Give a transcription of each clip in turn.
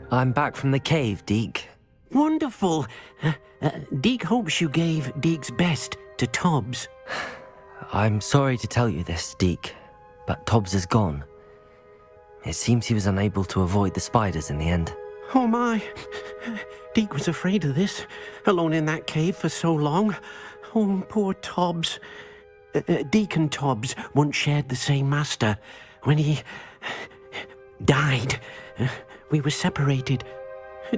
I'm back from the cave, Deke. Wonderful. Deke hopes you gave Deke's best to Tobbs. I'm sorry to tell you this, Deke, but Tobbs is gone. It seems he was unable to avoid the spiders in the end. Oh my. Deke was afraid of this, alone in that cave for so long. Oh, poor Tobbs. Deke and Tobbs once shared the same master. When he died, we were separated.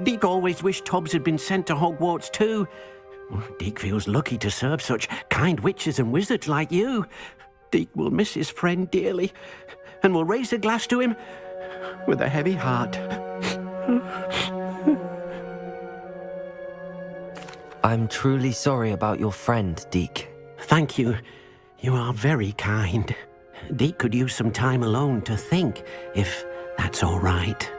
Deke always wished Tobbs had been sent to Hogwarts too. Deke feels lucky to serve such kind witches and wizards like you. Deke will miss his friend dearly, and will raise a glass to him with a heavy heart. I'm truly sorry about your friend, Deke. Thank you. You are very kind. Deke could use some time alone to think, if that's all right.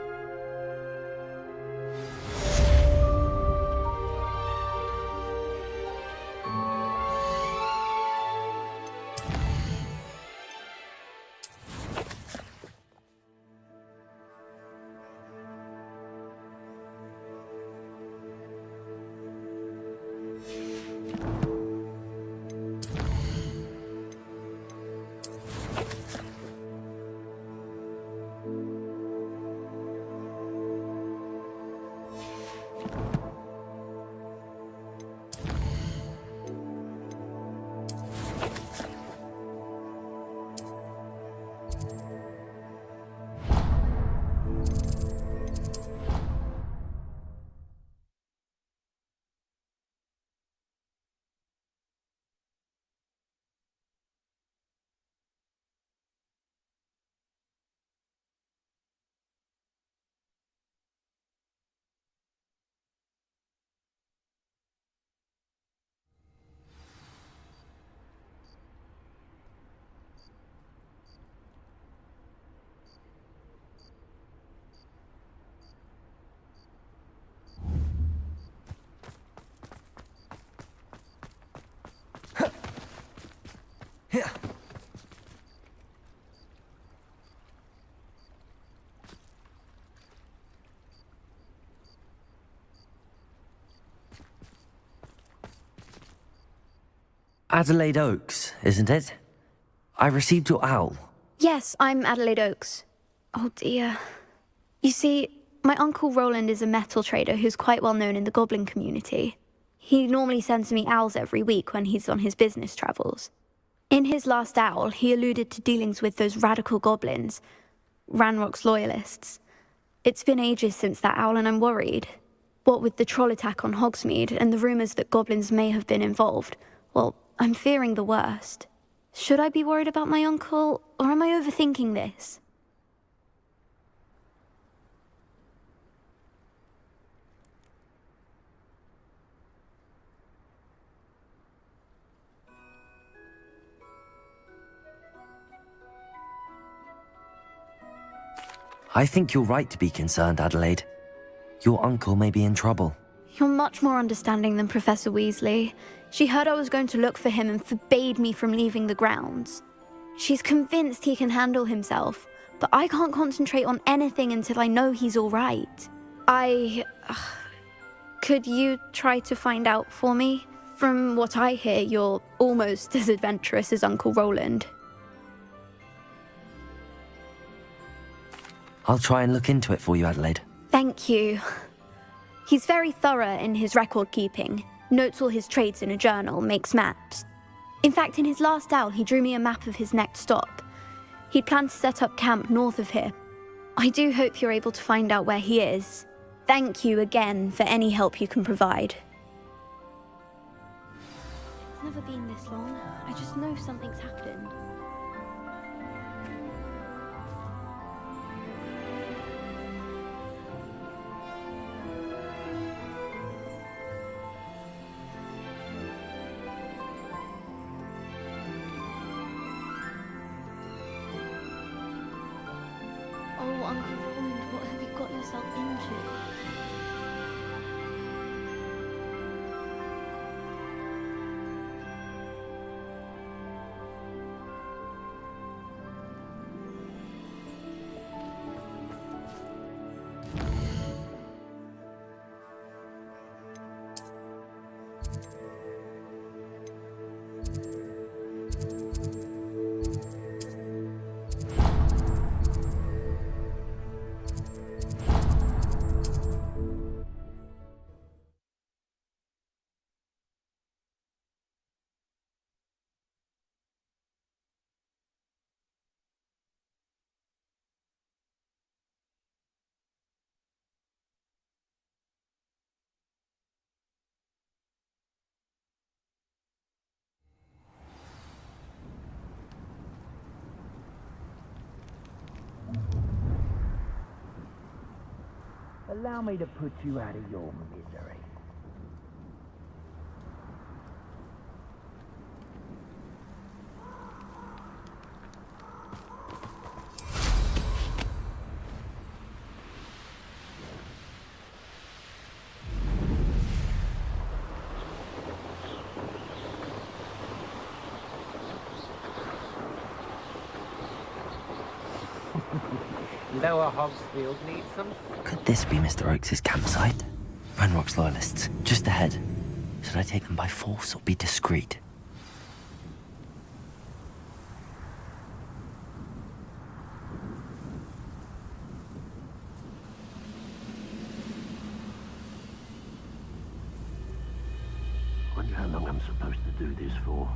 Adelaide Oaks, isn't it? I received your owl. Yes, I'm Adelaide Oaks. Oh dear. You see, my Uncle Roland is a metal trader who's quite well known in the goblin community. He normally sends me owls every week when he's on his business travels. In his last owl, he alluded to dealings with those radical goblins, Ranrock's loyalists. It's been ages since that owl and I'm worried. What with the troll attack on Hogsmeade and the rumours that goblins may have been involved, well, I'm fearing the worst. Should I be worried about my uncle, or am I overthinking this? I think you're right to be concerned, Adelaide. Your uncle may be in trouble. You're much more understanding than Professor Weasley. She heard I was going to look for him and forbade me from leaving the grounds. She's convinced he can handle himself, but I can't concentrate on anything until I know he's all right. Could you try to find out for me? From what I hear, you're almost as adventurous as Uncle Roland. I'll try and look into it for you, Adelaide. Thank you. He's very thorough in his record keeping, notes all his trades in a journal, makes maps. In fact, in his last owl, he drew me a map of his next stop. He'd planned to set up camp north of here. I do hope you're able to find out where he is. Thank you again for any help you can provide. It's never been this long. I just know something's happened. Oh, Uncle Roland, what have you got yourself into? Allow me to put you out of your misery. Lower Hogsfield needs some. Could this be Mr. Oakes' campsite? Ranrock's loyalists, just ahead. Should I take them by force or be discreet? Wonder how long I'm supposed to do this for.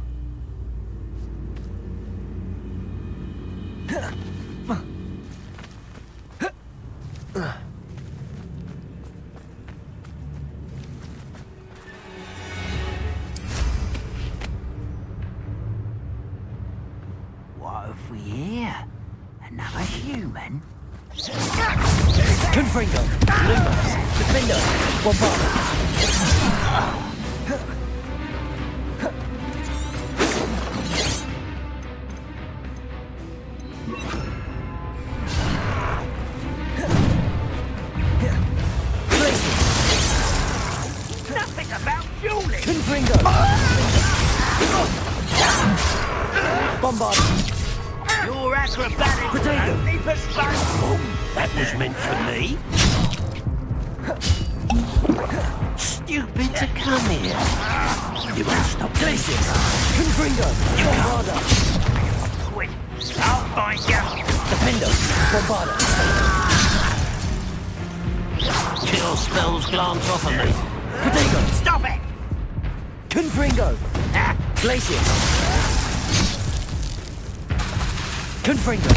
What have we here? Another human? Confringo! Lumos! Defendo! Bombard! Nothing about fueling! Confringo! Bombard! Your acrobatics Potato. only bespoke. That was meant for me? Stupid to come here. You won't stop Glacius! Confringo! Bombarda! Quit. I'll find you. Defendo! Bombarda! Kill spells glance off of me. Potato! Stop it! Confringo! Ah, Glacius! Confringo!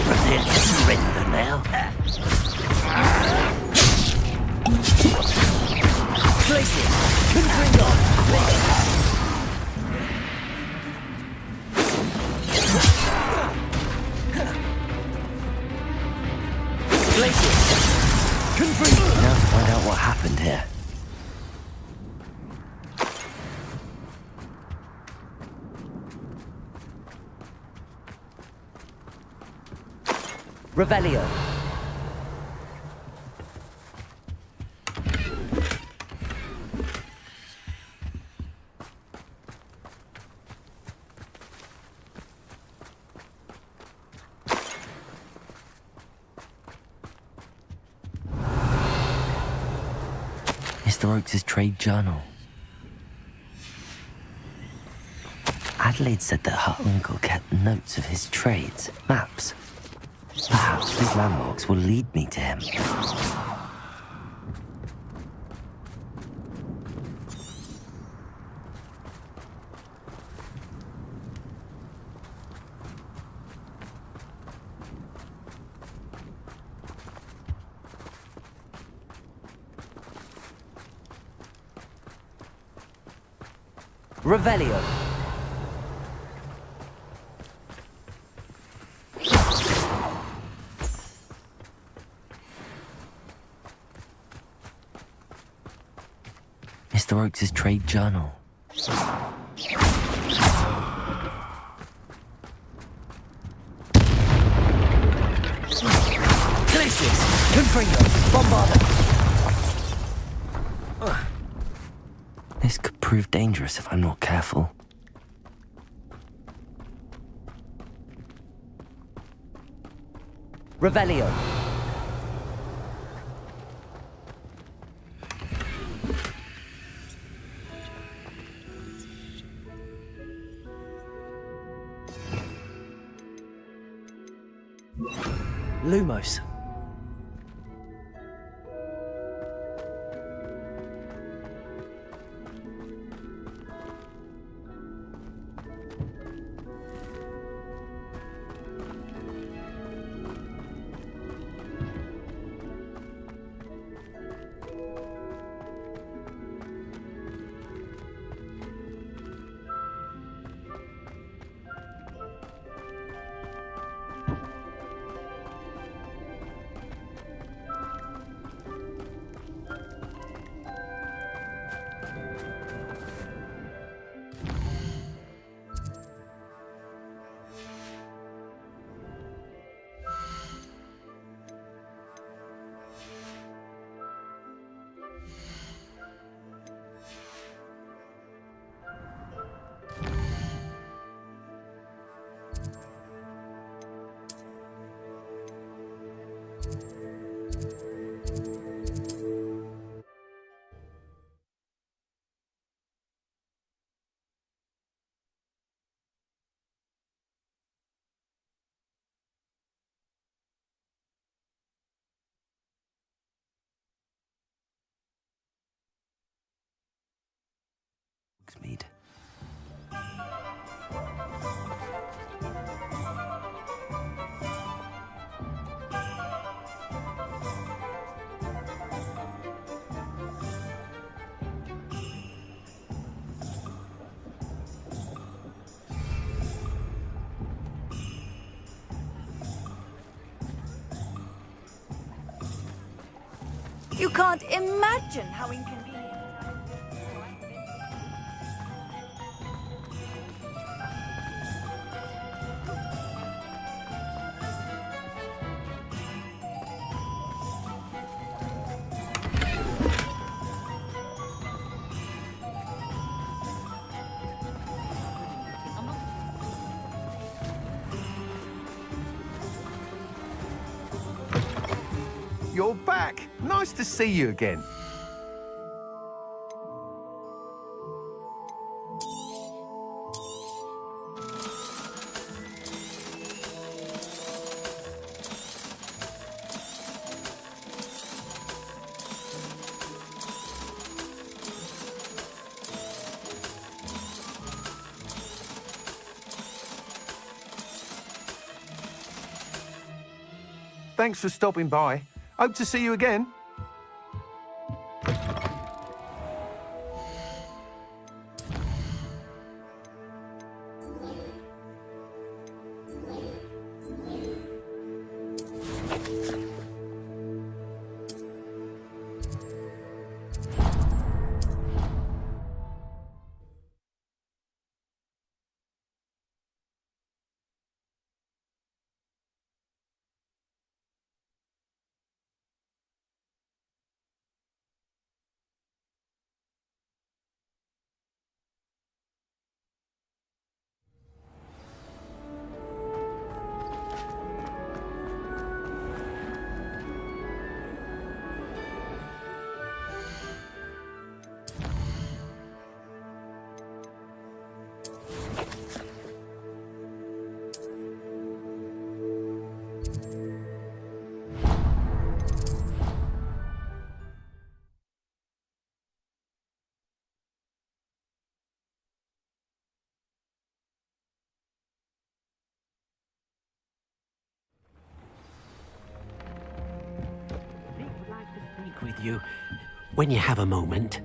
Prepare to surrender now. Glacius! Confringo! Glacius! Confringo! Now to find out what happened here. Revelio. Mr. Oakes' trade journal. Adelaide said that her uncle kept notes of his trades, maps. Perhaps these landmarks will lead me to him. Revelio. Mr. Oakes' trade journal. Glacius! Confringo! Bombarda! This could prove dangerous if I'm not careful. Revelio. Lumos. Hogsmeade. You can't imagine how inconvenient. You're back. Nice to see you again. Thanks for stopping by. Hope to see you again. With you when you have a moment.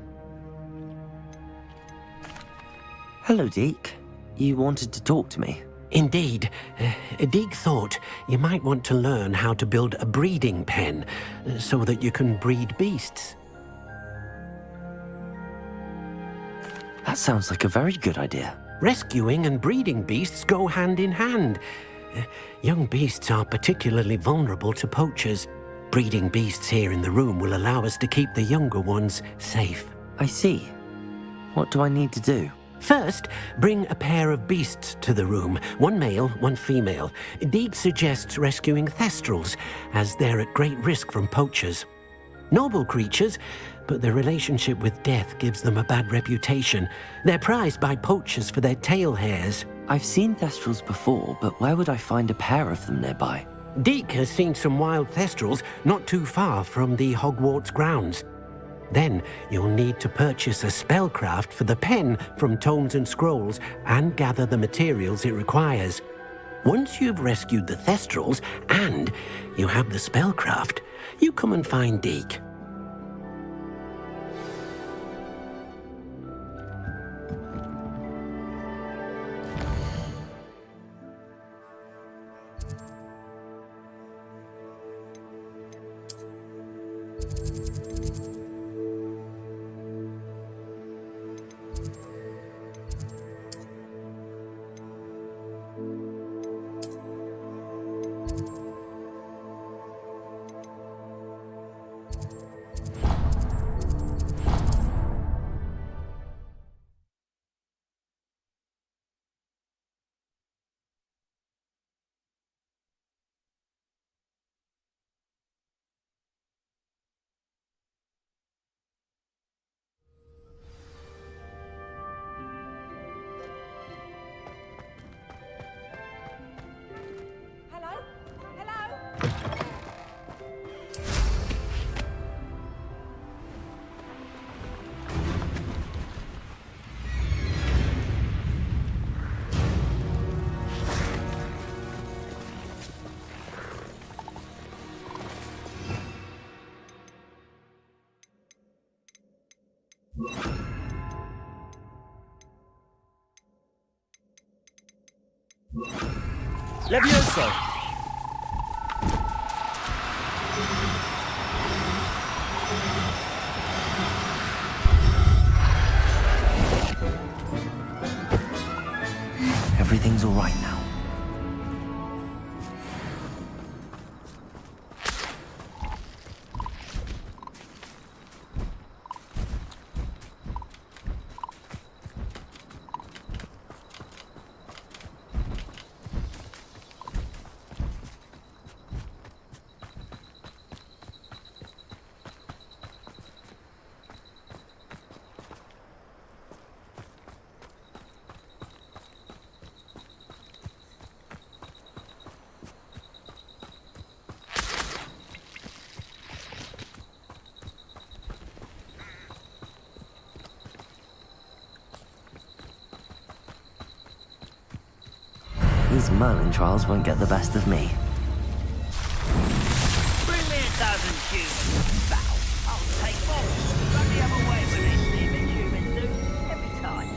Hello, Deke. You wanted to talk to me? Indeed. Deek thought you might want to learn how to build a breeding pen so that you can breed beasts. That sounds like a very good idea. Rescuing and breeding beasts go hand in hand. Young beasts are particularly vulnerable to poachers. Breeding beasts here in the room will allow us to keep the younger ones safe. I see. What do I need to do? First, bring a pair of beasts to the room, one male, one female. Deek suggests rescuing thestrals, as they're at great risk from poachers. Noble creatures, but their relationship with death gives them a bad reputation. They're prized by poachers for their tail hairs. I've seen thestrals before, but where would I find a pair of them nearby? Deek has seen some wild thestrals not too far from the Hogwarts grounds. Then you'll need to purchase a spellcraft for the pen from Tomes and Scrolls and gather the materials it requires. Once you've rescued the thestrals and you have the spellcraft, you come and find Deek. Levioso! Everything's all right now. These Merlin trials won't get the best of me. Bring me a dozen humans. Battle. I'll take more. Run the other way with this thieving humans do. Every time.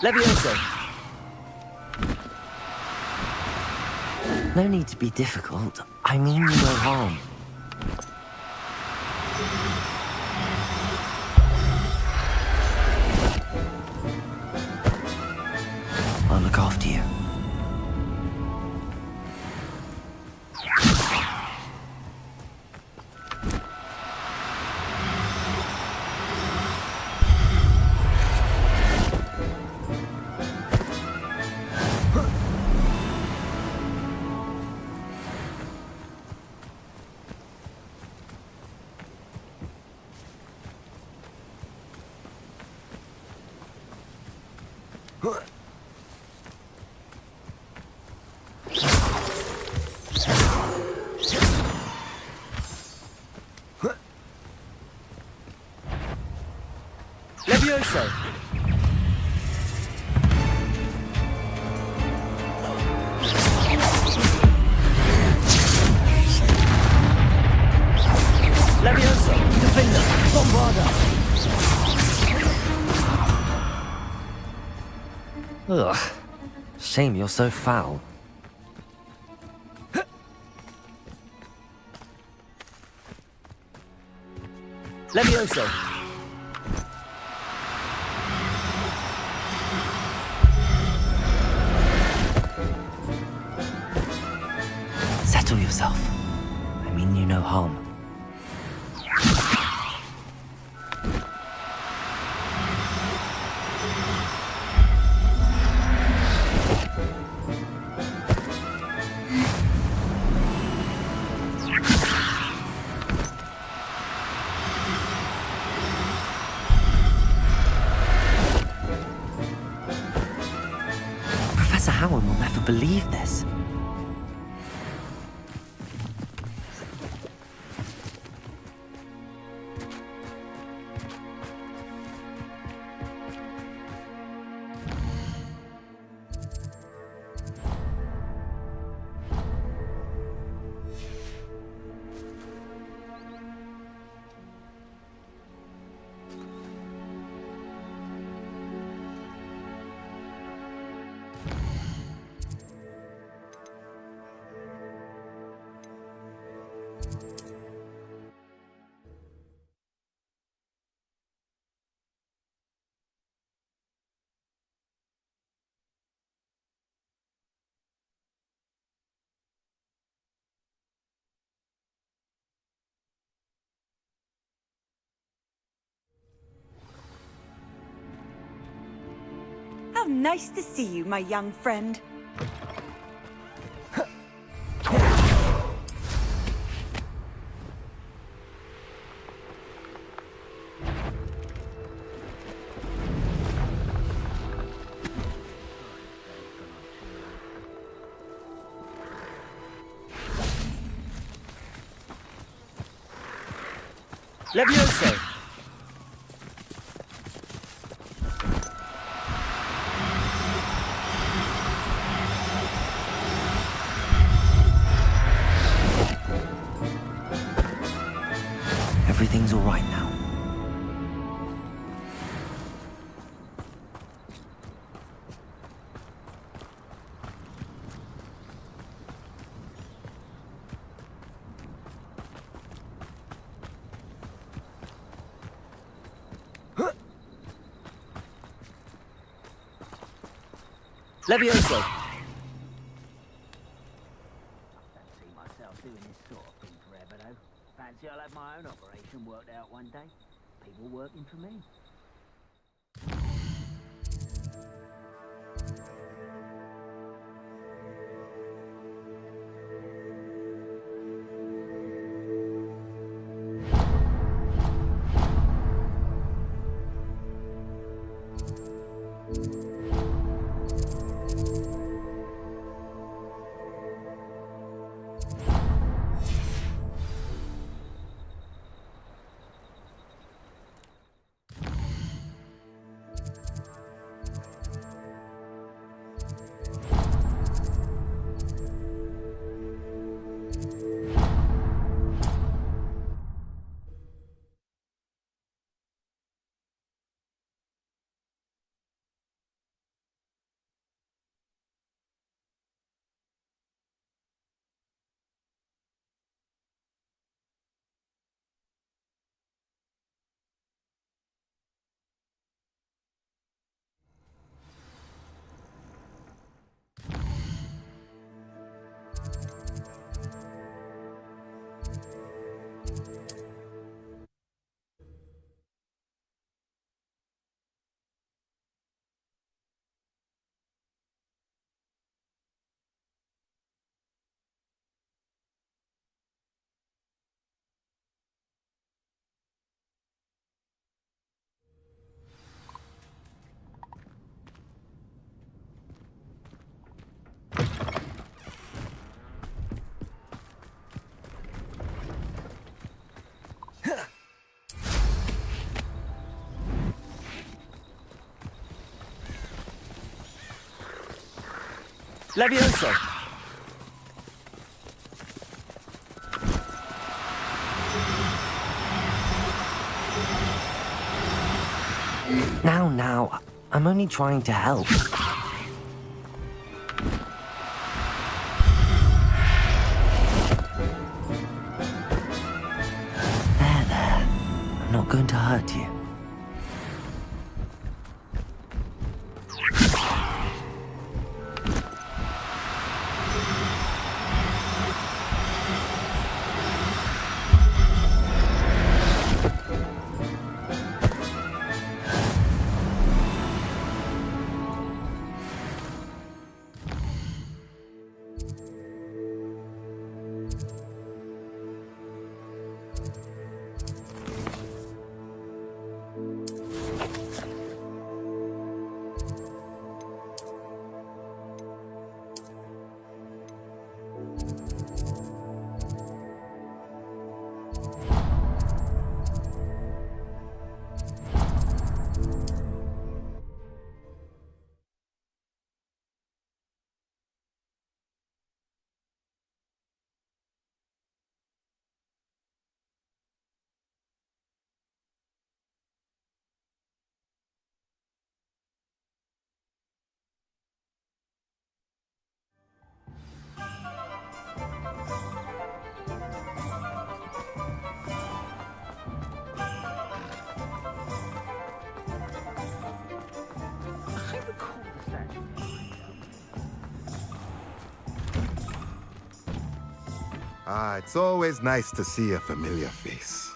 Levioso! No need to be difficult. I mean you no harm. I'll look after you. Levioso! Levioso! Defender! Bombarda! Ugh. Shame you're so foul. Levioso! Settle yourself. I mean you no harm. ever believe this. How nice to see you, my young friend. Levioso! Everything's all right now. Levioso! See myself doing this sort of thing forever, though. Fancy I'll have my own operation worked out one day. People working for me. Levioso! Now, I'm only trying to help. There. I'm not going to hurt you. Ah, it's always nice to see a familiar face.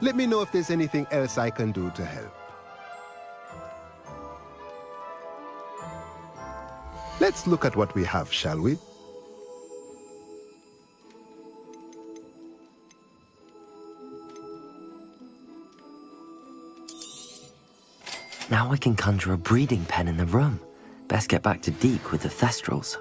Let me know if there's anything else I can do to help. Let's look at what we have, shall we? Now I can conjure a breeding pen in the room. Best get back to Deke with the thestrals.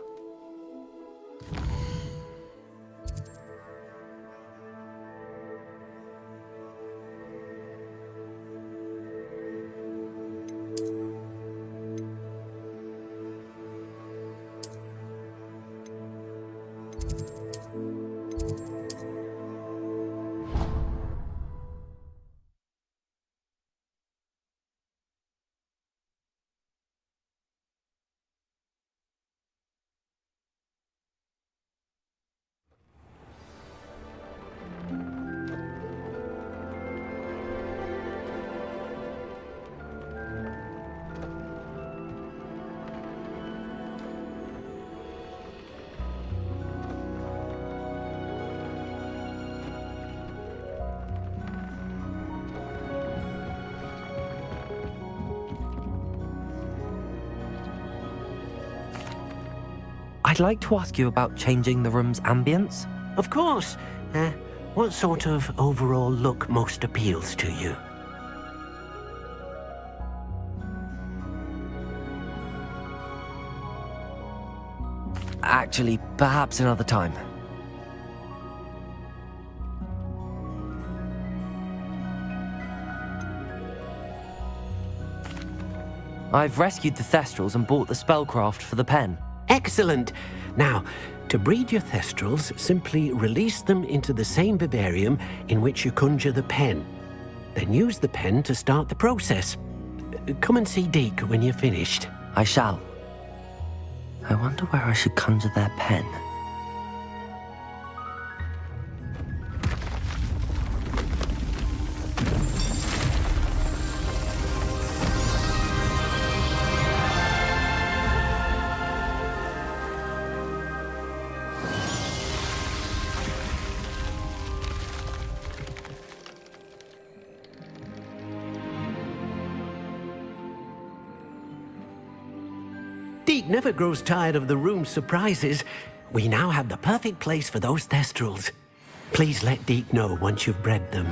I'd like to ask you about changing the room's ambience. Of course. What sort of overall look most appeals to you? Actually, perhaps another time. I've rescued the thestrals and bought the spellcraft for the pen. Excellent. Now, to breed your thestrals, simply release them into the same vivarium in which you conjure the pen. Then use the pen to start the process. Come and see Deke when you're finished. I shall. I wonder where I should conjure their pen. Deke never grows tired of the room's surprises. We now have the perfect place for those thestrals. Please let Deke know once you've bred them.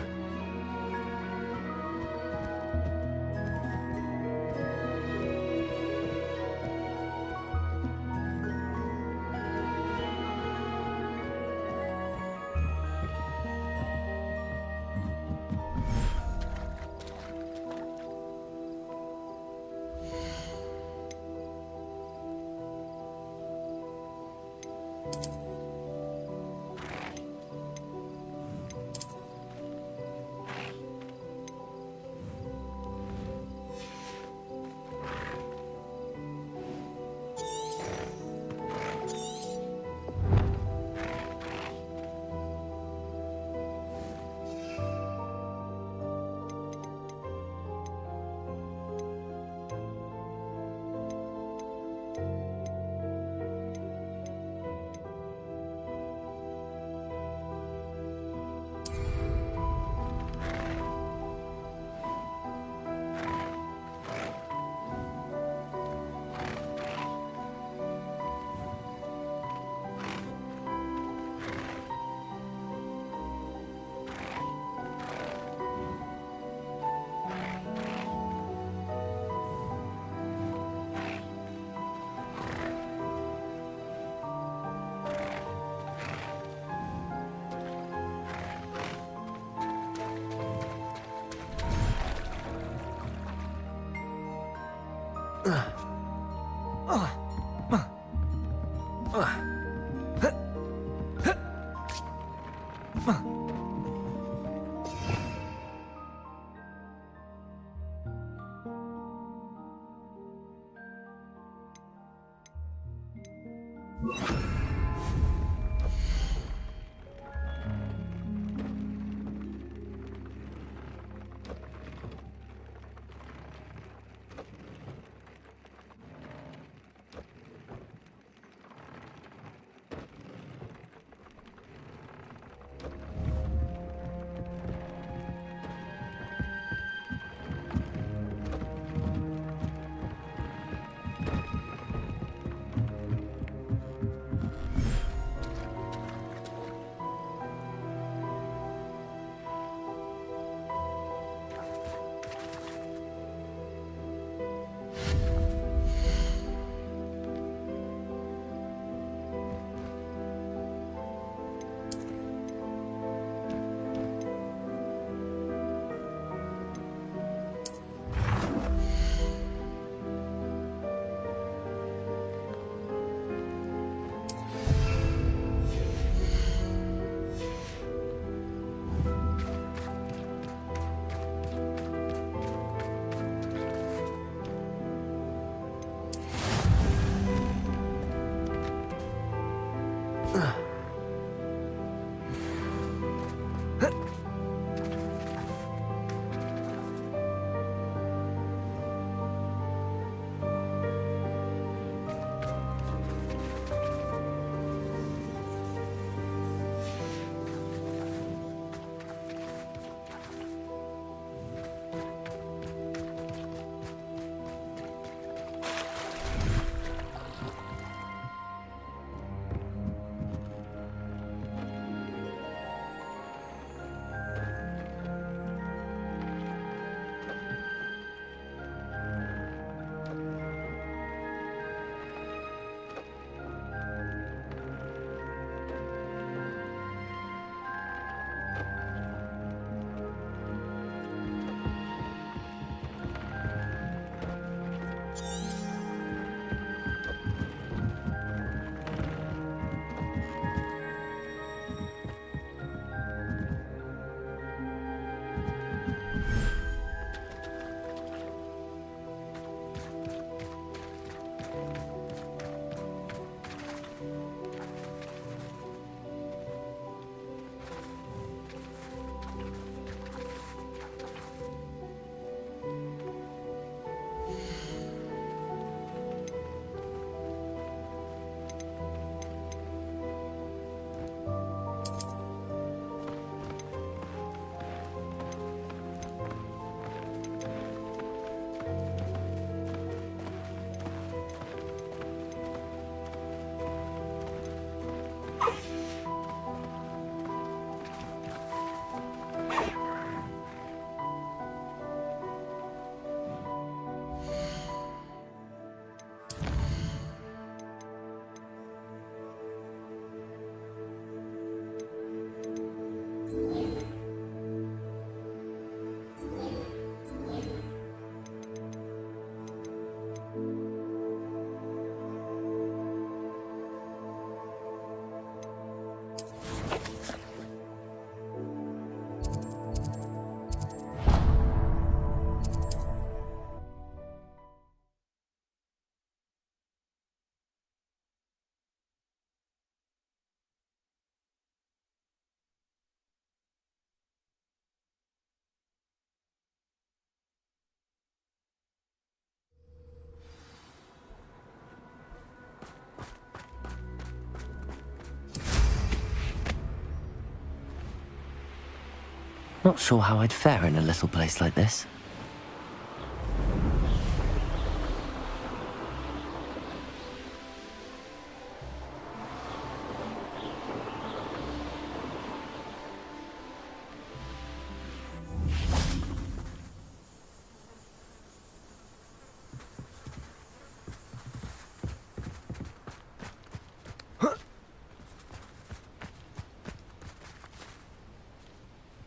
Not sure how I'd fare in a little place like this.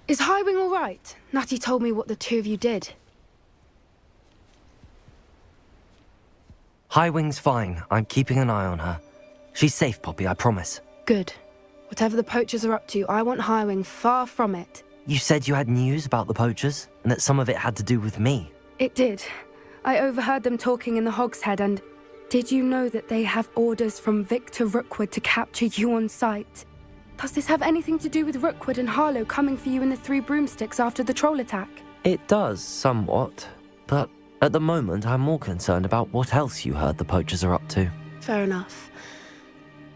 Is Highwing all right? Natty told me what the two of you did. Highwing's fine. I'm keeping an eye on her. She's safe, Poppy, I promise. Good. Whatever the poachers are up to, I want Highwing far from it. You said you had news about the poachers, and that some of it had to do with me. It did. I overheard them talking in the Hogshead, and did you know that they have orders from Victor Rookwood to capture you on sight? Does this have anything to do with Rookwood and Harlow coming for you in the Three Broomsticks after the troll attack? It does, somewhat. But at the moment, I'm more concerned about what else you heard the poachers are up to. Fair enough.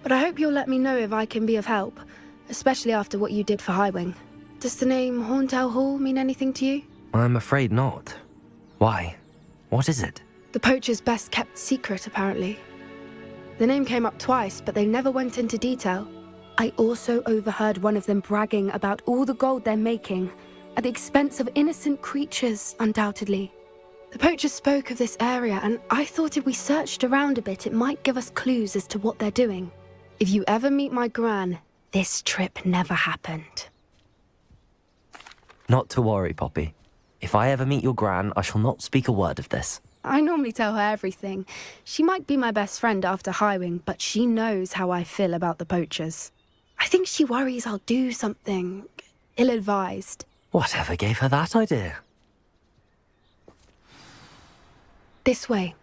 But I hope you'll let me know if I can be of help, especially after what you did for Highwing. Does the name Horntail Hall mean anything to you? I'm afraid not. Why? What is it? The poachers' best kept secret, apparently. The name came up twice, but they never went into detail. I also overheard one of them bragging about all the gold they're making, at the expense of innocent creatures, undoubtedly. The poachers spoke of this area, and I thought if we searched around a bit, it might give us clues as to what they're doing. If you ever meet my gran, this trip never happened. Not to worry, Poppy. If I ever meet your gran, I shall not speak a word of this. I normally tell her everything. She might be my best friend after Highwing, but she knows how I feel about the poachers. I think she worries I'll do something ill-advised. Whatever gave her that idea? This way.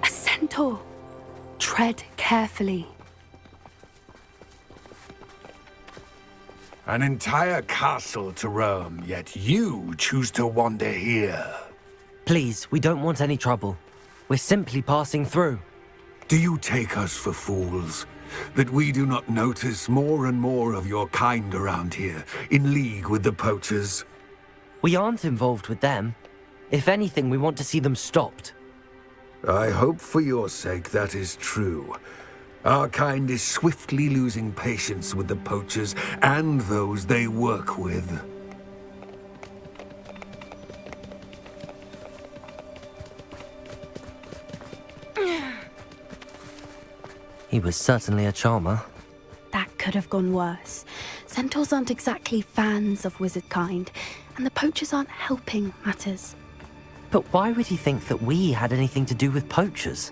A centaur. Tread carefully. An entire castle to roam, yet you choose to wander here. Please, we don't want any trouble. We're simply passing through. Do you take us for fools? That we do not notice more and more of your kind around here, in league with the poachers? We aren't involved with them. If anything, we want to see them stopped. I hope for your sake that is true. Our kind is swiftly losing patience with the poachers and those they work with. He was certainly a charmer. That could have gone worse. Centaurs aren't exactly fans of wizard kind, and the poachers aren't helping matters. But why would he think that we had anything to do with poachers?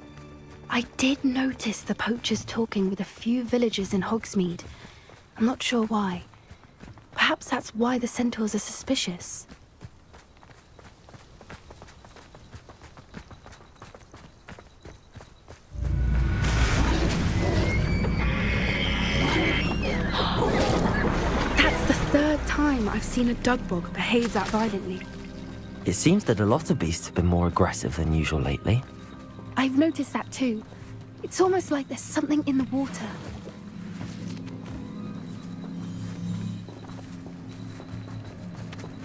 I did notice the poachers talking with a few villagers in Hogsmeade. I'm not sure why. Perhaps that's why the centaurs are suspicious. That's the third time I've seen a dugbog behave that violently. It seems that a lot of beasts have been more aggressive than usual lately. I've noticed that too. It's almost like there's something in the water.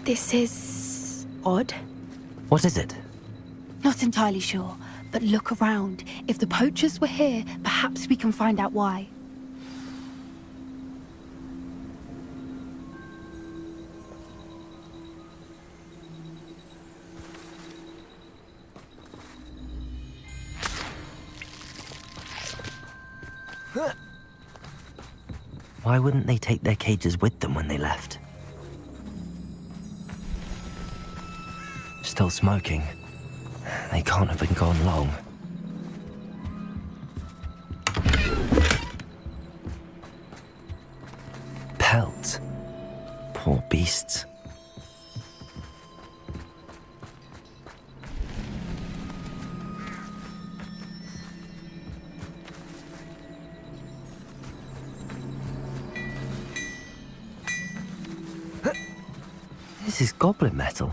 This is odd. What is it? Not entirely sure, but look around. If the poachers were here, perhaps we can find out why. Why wouldn't they take their cages with them when they left? Still smoking. They can't have been gone long. Pelts. Poor beasts. This is goblin metal.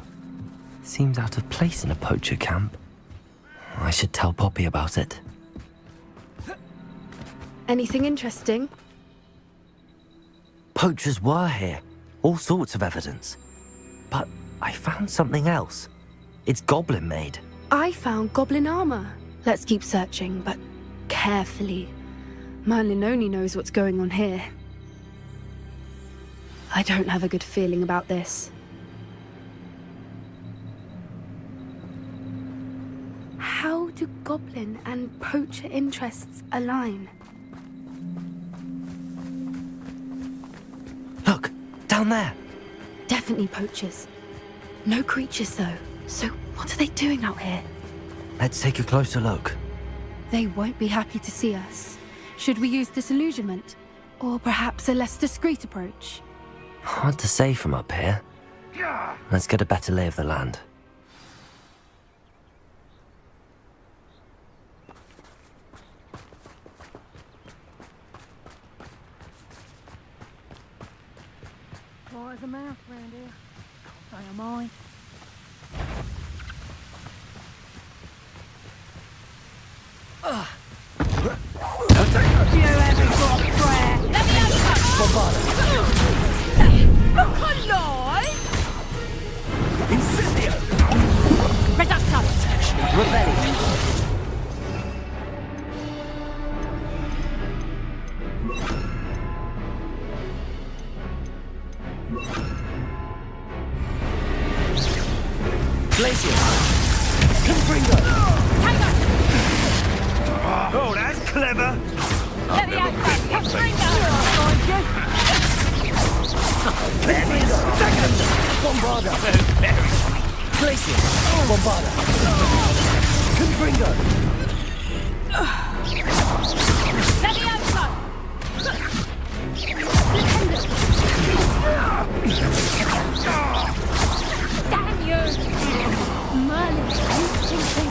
Seems out of place in a poacher camp. I should tell Poppy about it. Anything interesting? Poachers were here. All sorts of evidence. But I found something else. It's goblin made. I found goblin armor. Let's keep searching, but carefully. Merlin only knows what's going on here. I don't have a good feeling about this. How do goblin and poacher interests align? Look, down there. Definitely poachers. No creatures, though. So what are they doing out here? Let's take a closer look. They won't be happy to see us. Should we use disillusionment? Or perhaps a less discreet approach? Hard to say from up here. Let's get a better lay of the land. Dry as a mouse round here. Can't say am I. You haven't got prayer. Let me Look alive! Incendio! Reductor! Rebellion! Glacier! Confringo! Oh, that's clever! Let me out! Confringo! Bombarda! Glacier! Bombarda! Confringo! Let me out! Damn you! Merlin,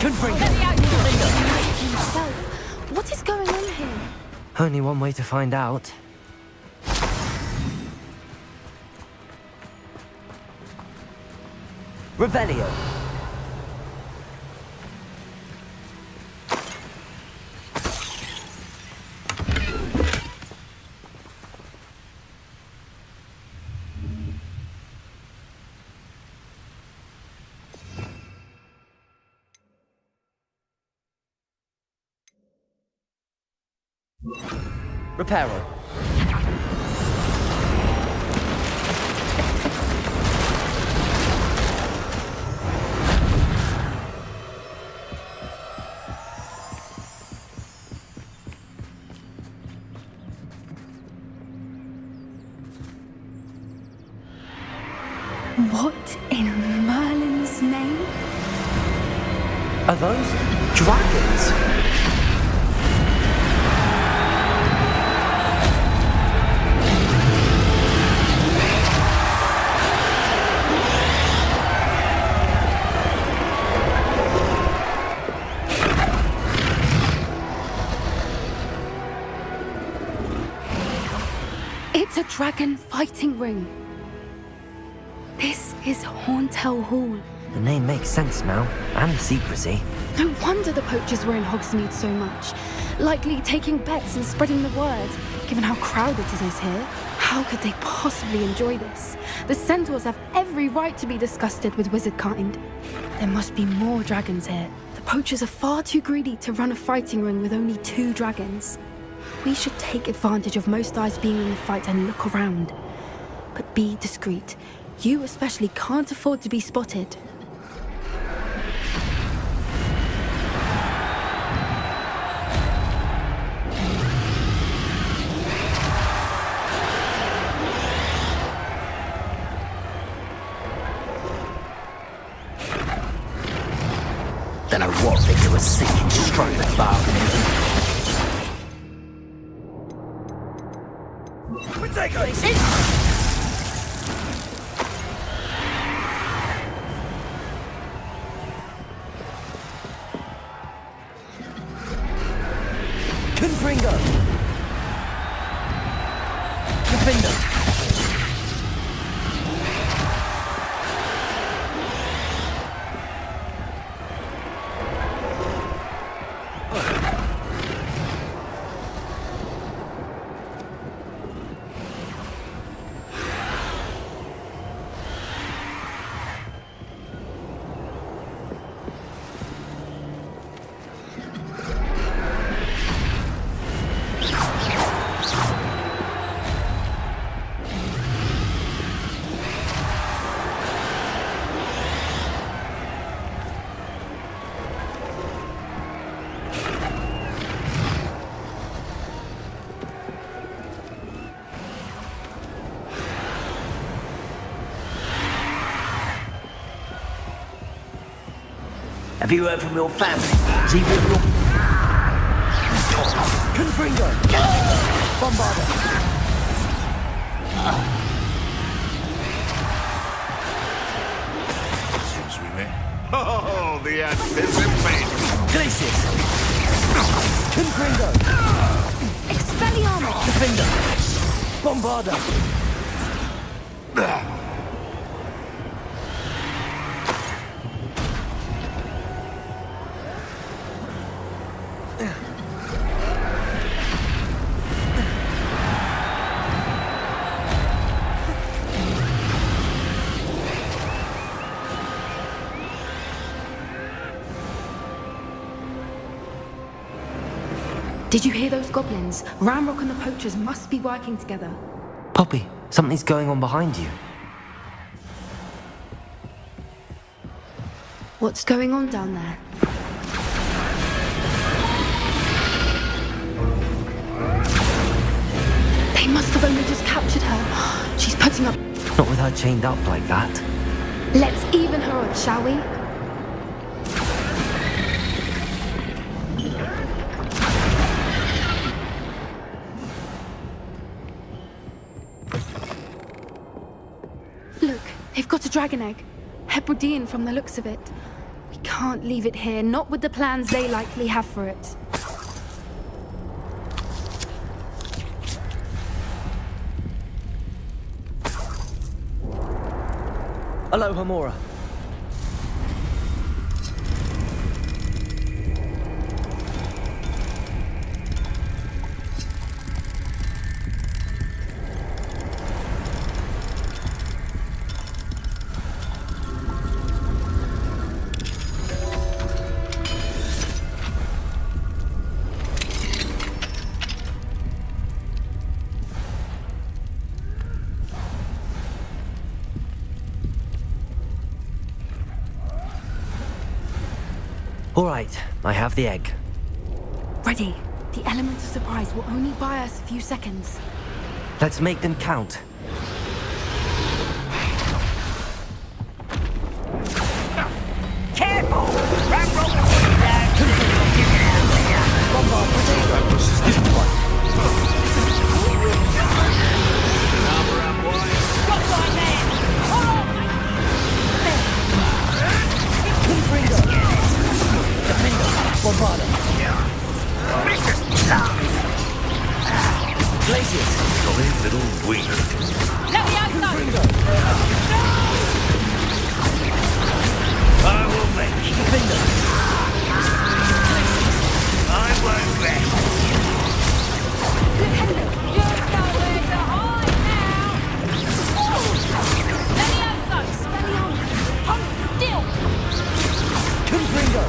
Confringo! Let me out! himself. What is going on here? Only one way to find out. Revelio! Reparo. What in Merlin's name? Are those dragons? It's a dragon fighting ring. This is Hauntel Hall. The name makes sense now, and the secrecy. No wonder the poachers were in Hogsmeade so much. Likely taking bets and spreading the word, given how crowded it is here. How could they possibly enjoy this? The centaurs have every right to be disgusted with wizard kind. There must be more dragons here. The poachers are far too greedy to run a fighting ring with only 2 dragons. We should take advantage of most eyes being in the fight and look around. But be discreet. You especially can't afford to be spotted. Then I walked into a sinking stroke of bow. We take it! Confringo! Defender! Have you heard from your family? Is he with your... Confringo! Bombarder! Seems we may. Oh, the anticipation! Glacius! Confringo! Expelliarmus! Defender! Bombarder! Did you hear those goblins? Ramrock and the poachers must be working together. Poppy, something's going on behind you. What's going on down there? They must have only just captured her. She's putting up... Not with her chained up like that. Let's even her on, shall we? Look, they've got a dragon egg. Hebridean from the looks of it. We can't leave it here, not with the plans they likely have for it. Hello, Hamura. All right, I have the egg. Ready. The element of surprise will only buy us a few seconds. Let's make them count. Careful! Ramrock will put you down. Bombard, potato! Stiff one! Got one there! Confringo! Defender! Bombarder! Glacius! Jolly little wiener. Let me out, Confringo! I will make you. Defender! I won't rest. You've nowhere to hide now. Let me out, Expelliarmus. Hold still. Confringo!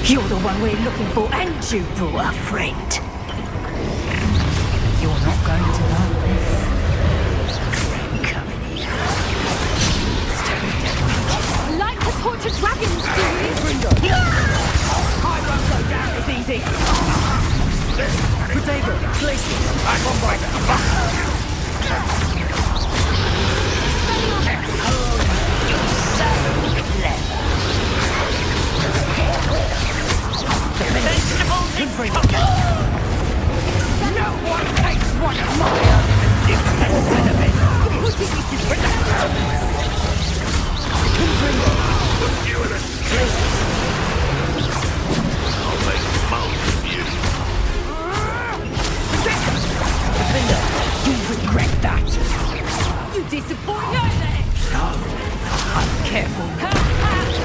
You're the one we're looking for, and you brought a friend. You're not going to like this. Come in here. Like to torture dragons, do we? Confringo! I won't go down as easy. Potato! Glacius! Bombarder! No one takes one of my elements. You and a I'll make mouth of you. Defender, you regret that. You disappoint me there. No, I'm careful. Time to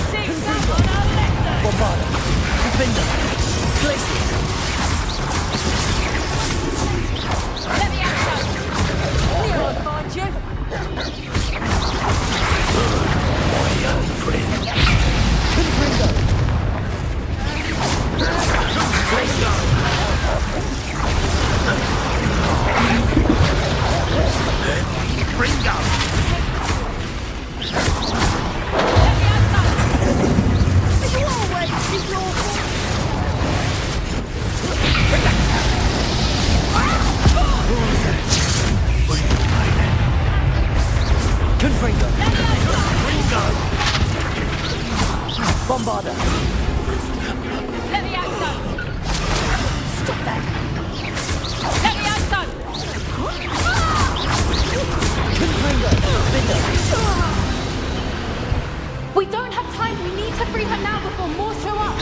see someone a lesson. Bombarder! Defender! Glacius! Let me out. Here I'll find you. My young friend. Confringo! Bombarder! Let me out, son! Stop that! Let me out, son! We don't have time. We need to free her now before more show up.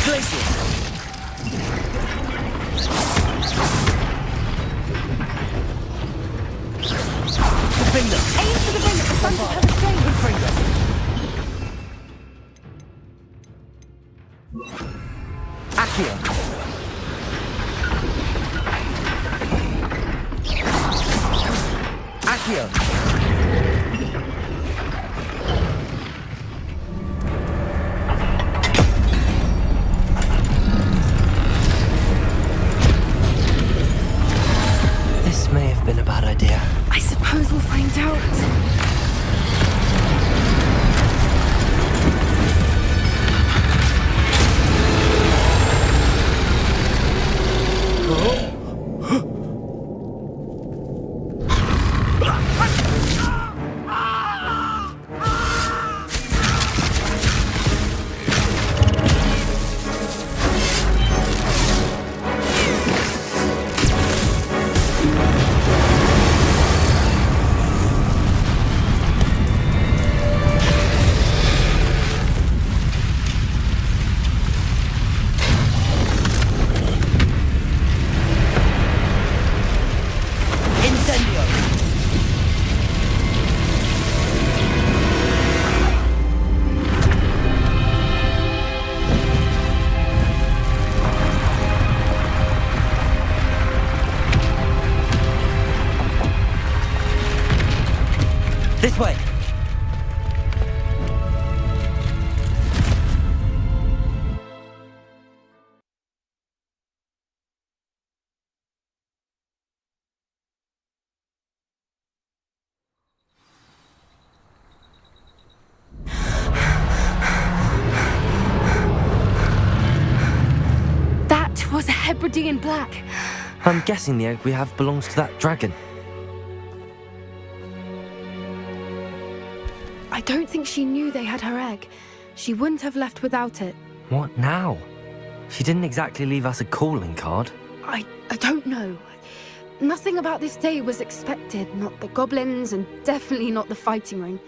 Glacier! Defender! Aim for the ring at the front of her restraint. Accio! Accio! This may have been a bad idea. I suppose we'll find out. This way! That was a Hebridean black. I'm guessing the egg we have belongs to that dragon. I don't think she knew they had her egg. She wouldn't have left without it. What now? She didn't exactly leave us a calling card. I don't know. Nothing about this day was expected. Not the goblins, and definitely not the fighting ring.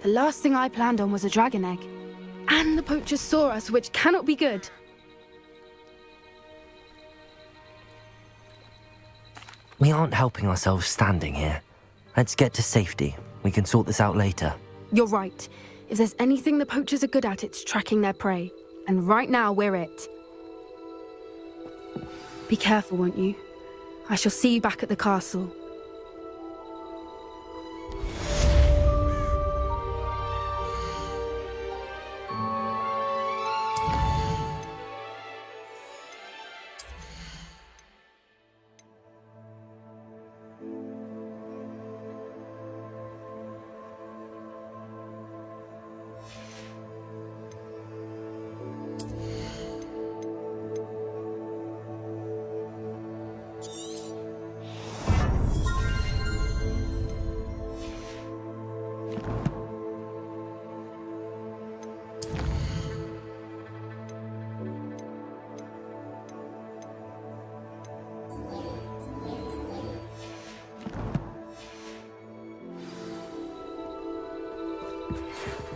The last thing I planned on was a dragon egg. And the poachers saw us, which cannot be good. We aren't helping ourselves standing here. Let's get to safety. We can sort this out later. You're right. If there's anything the poachers are good at, it's tracking their prey. And right now, we're it. Be careful, won't you? I shall see you back at the castle.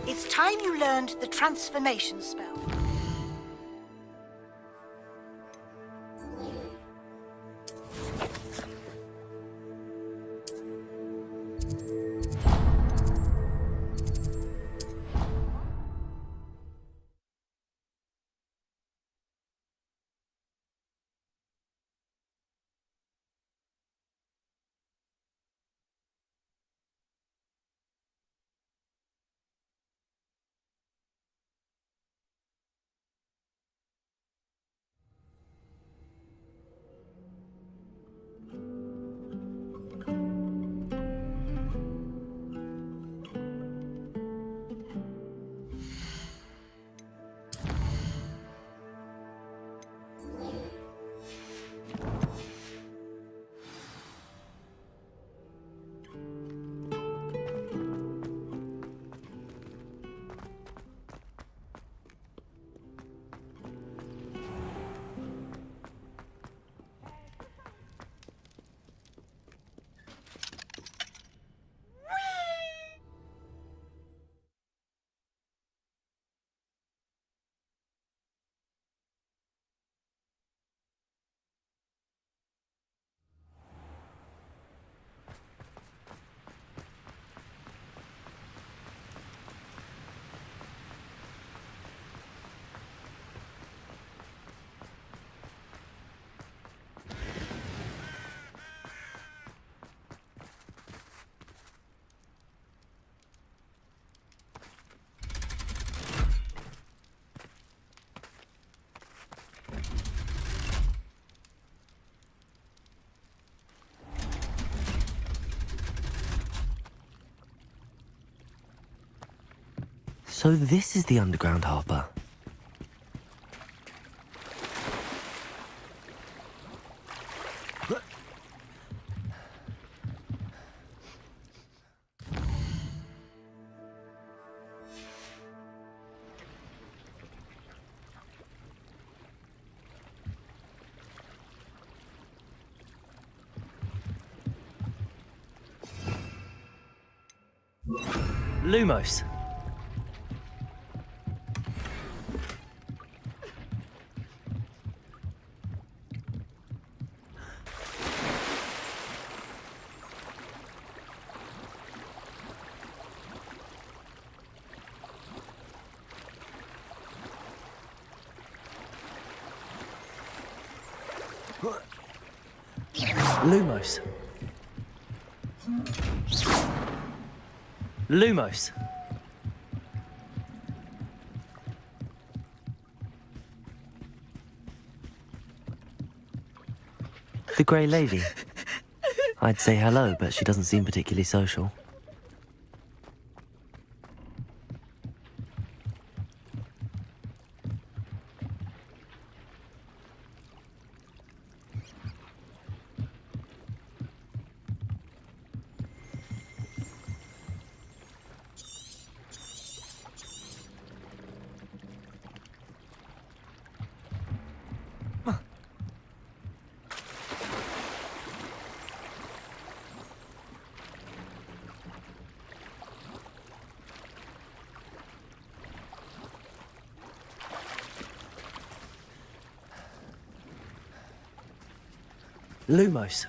It's time you learned the transformation spell. So this is the underground harbour. Lumos. Lumos. Lumos. The Grey Lady. I'd say hello, but she doesn't seem particularly social. Lumos.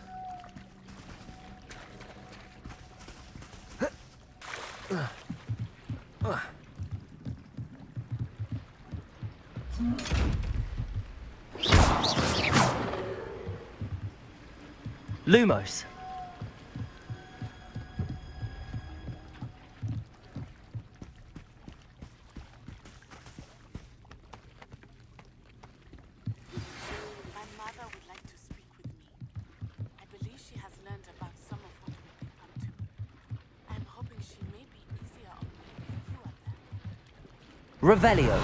Lumos. Revelio.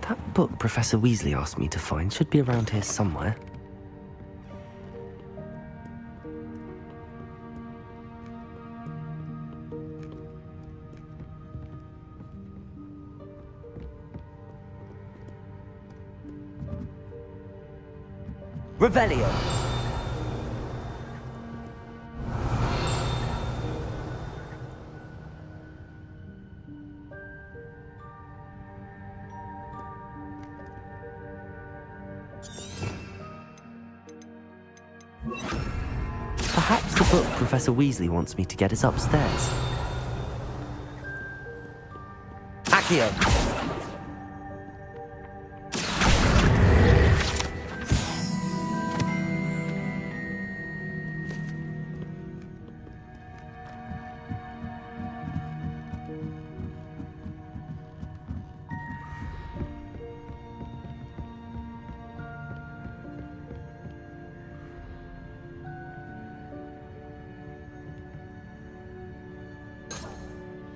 That book Professor Weasley asked me to find should be around here somewhere. Revelio. Perhaps the book Professor Weasley wants me to get is upstairs. Accio.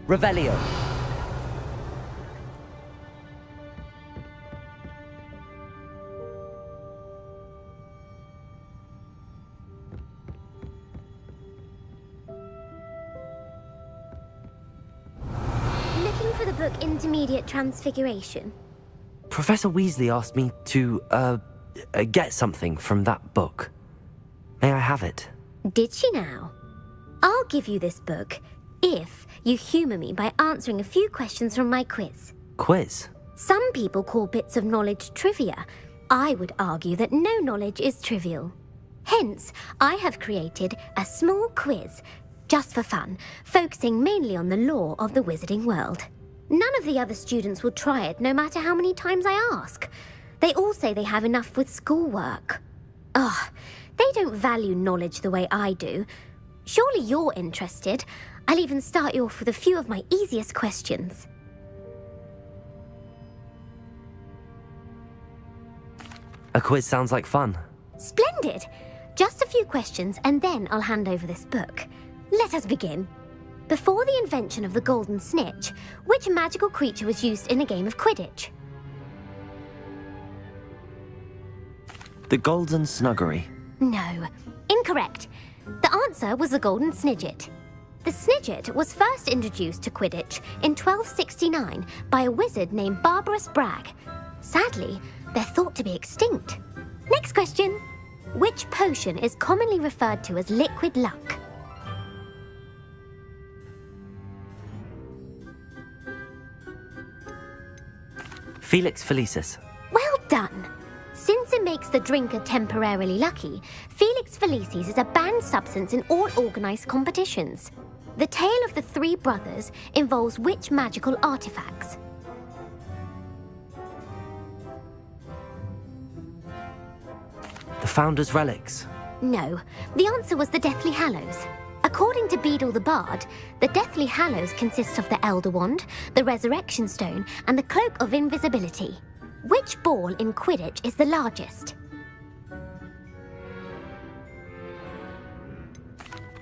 Revelio. Looking for the book Intermediate Transfiguration? Professor Weasley asked me to, get something from that book. May I have it? Did she now? I'll give you this book if you humour me by answering a few questions from my quiz. Quiz? Some people call bits of knowledge trivia. I would argue that no knowledge is trivial. Hence, I have created a small quiz, just for fun, focusing mainly on the lore of the wizarding world. None of the other students will try it, no matter how many times I ask. They all say they have enough with schoolwork. Ugh, they don't value knowledge the way I do. Surely you're interested. I'll even start you off with a few of my easiest questions. A quiz sounds like fun. Splendid! Just a few questions and then I'll hand over this book. Let us begin. Before the invention of the golden snitch, which magical creature was used in a game of Quidditch? The Golden Snuggery. No, incorrect. The answer was the golden snidget. The snidget was first introduced to Quidditch in 1269 by a wizard named Barbarous Bragg. Sadly, they're thought to be extinct. Next question. Which potion is commonly referred to as liquid luck? Felix Felicis. Well done. Since it makes the drinker temporarily lucky, Felix Felicis is a banned substance in all organised competitions. The tale of the three brothers involves which magical artifacts? The Founder's Relics. No, the answer was the Deathly Hallows. According to Beadle the Bard, the Deathly Hallows consists of the Elder Wand, the Resurrection Stone, and the Cloak of Invisibility. Which ball in Quidditch is the largest?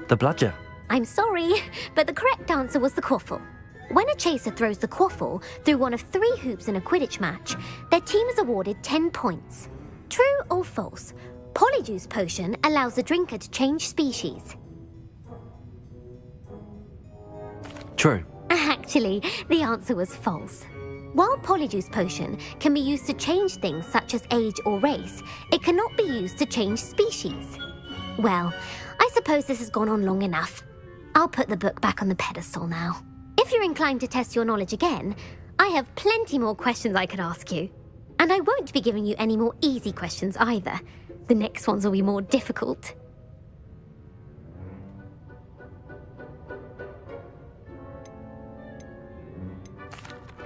The Bludger. I'm sorry, but the correct answer was the quaffle. When a chaser throws the quaffle through one of 3 hoops in a Quidditch match, their team is awarded 10 points. True or false? Polyjuice Potion allows the drinker to change species. True. Actually, the answer was false. While Polyjuice Potion can be used to change things such as age or race, it cannot be used to change species. Well, I suppose this has gone on long enough. I'll put the book back on the pedestal now. If you're inclined to test your knowledge again, I have plenty more questions I could ask you. And I won't be giving you any more easy questions either. The next ones will be more difficult.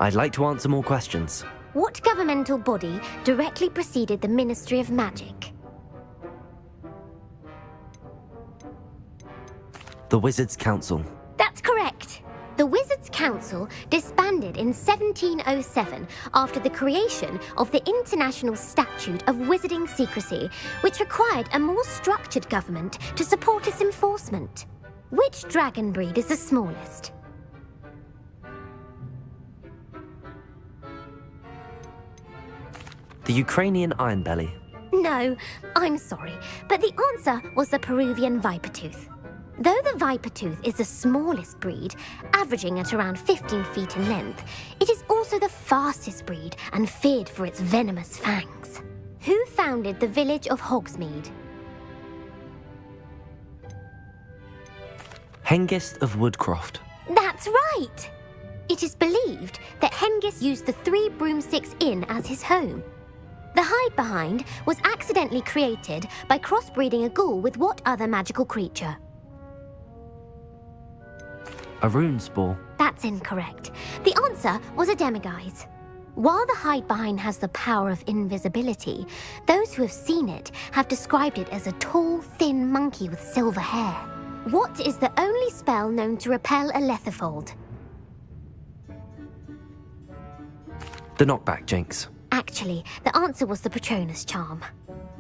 I'd like to answer more questions. What governmental body directly preceded the Ministry of Magic? The Wizards' Council. That's correct. The Wizards' Council disbanded in 1707 after the creation of the International Statute of Wizarding Secrecy, which required a more structured government to support its enforcement. Which dragon breed is the smallest? The Ukrainian Ironbelly. No, I'm sorry, but the answer was the Peruvian Vipertooth. Though the Vipertooth is the smallest breed, averaging at around 15 feet in length, it is also the fastest breed and feared for its venomous fangs. Who founded the village of Hogsmeade? Hengist of Woodcroft. That's right! It is believed that Hengist used the Three Broomsticks Inn as his home. The hide-behind was accidentally created by crossbreeding a ghoul with what other magical creature? A Runespore. That's incorrect. The answer was a demiguise. While the hide-behind has the power of invisibility, those who have seen it have described it as a tall, thin monkey with silver hair. What is the only spell known to repel a Lethifold? The Knockback Jinx. Actually, the answer was the Patronus Charm.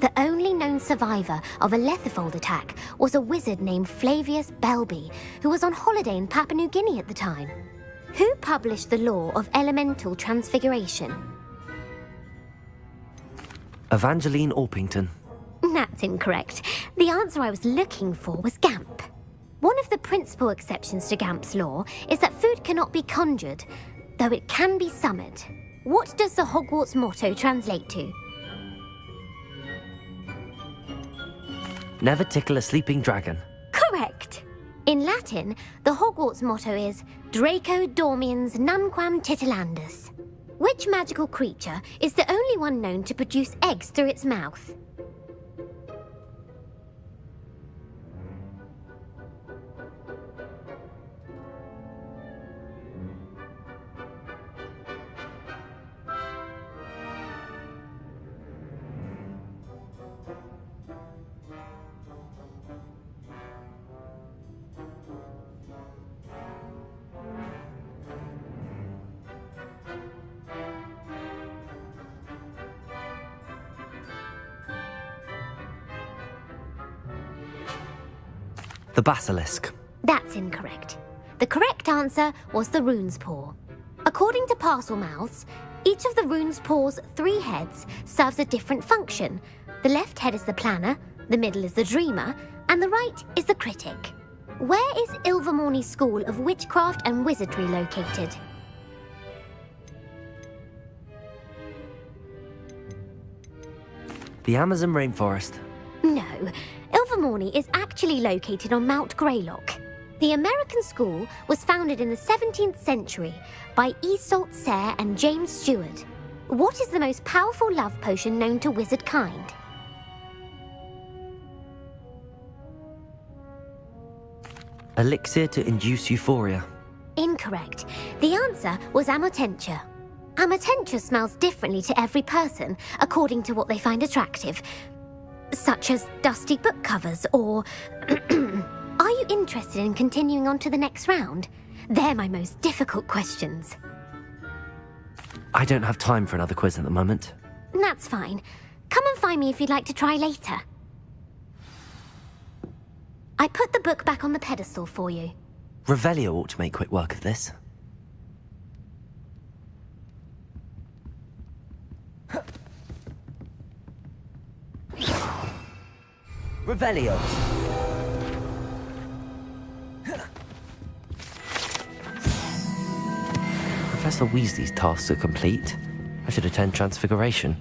The only known survivor of a Lethifold attack was a wizard named Flavius Belby, who was on holiday in Papua New Guinea at the time. Who published the law of elemental transfiguration? Evangeline Orpington. That's incorrect. The answer I was looking for was Gamp. One of the principal exceptions to Gamp's law is that food cannot be conjured, though it can be summoned. What does the Hogwarts motto translate to? Never tickle a sleeping dragon. Correct. In Latin, the Hogwarts motto is Draco Dormiens Nunquam Titilandus. Which magical creature is the only one known to produce eggs through its mouth? The basilisk. That's incorrect. The correct answer was the rune's paw. According to Parselmouths, each of the rune's paw's 3 heads serves a different function. The left head is the planner, the middle is the dreamer, and the right is the critic. Where is Ilvermorny School of Witchcraft and Wizardry located? The Amazon rainforest. No, Ilvermorny is actually located on Mount Greylock. The American school was founded in the 17th century by Iseult Sayre and James Stewart. What is the most powerful love potion known to wizard kind? Elixir to induce euphoria. Incorrect. The answer was Amotentia. Amotentia smells differently to every person according to what they find attractive, such as dusty book covers or... Are you interested in continuing on to the next round? They're my most difficult questions. I don't have time for another quiz at the moment. That's fine. Come and find me if you'd like to try later. I put the book back on the pedestal for you. Revelio ought to make quick work of this. Revelio. Professor Weasley's tasks are complete. I should attend Transfiguration.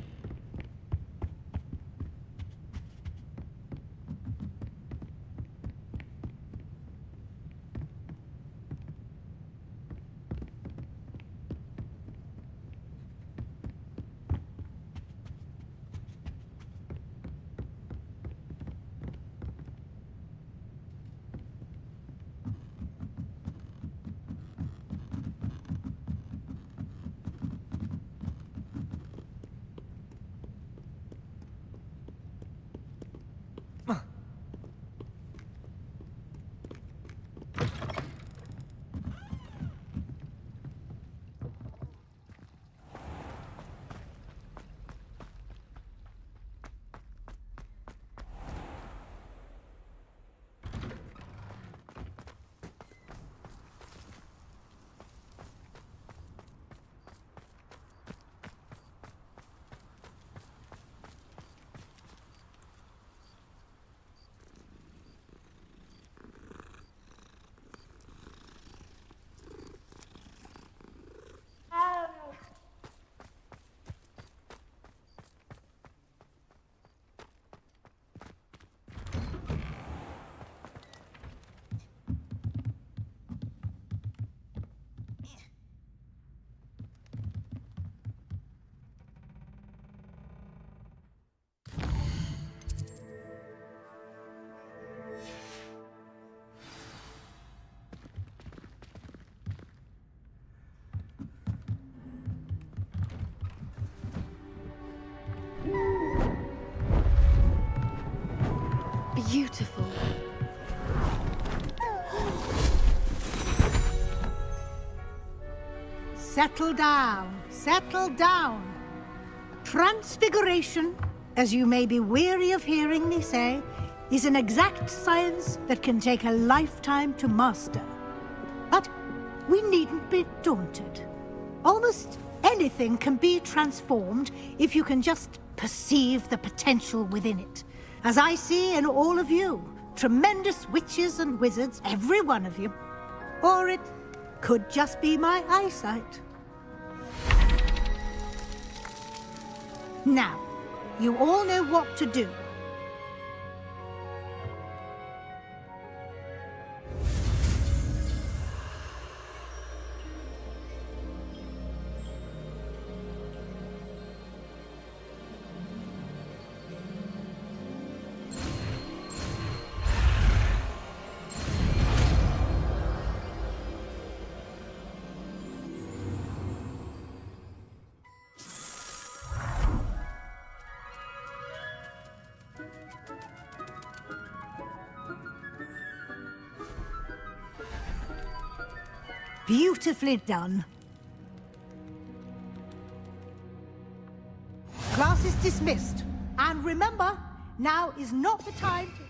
Beautiful. Settle down, settle down. Transfiguration, as you may be weary of hearing me say, is an exact science that can take a lifetime to master. But we needn't be daunted. Almost anything can be transformed if you can just perceive the potential within it. As I see in all of you, tremendous witches and wizards, every one of you. Or it could just be my eyesight. Now, you all know what to do. Beautifully done. Class is dismissed. And remember, now is not the time to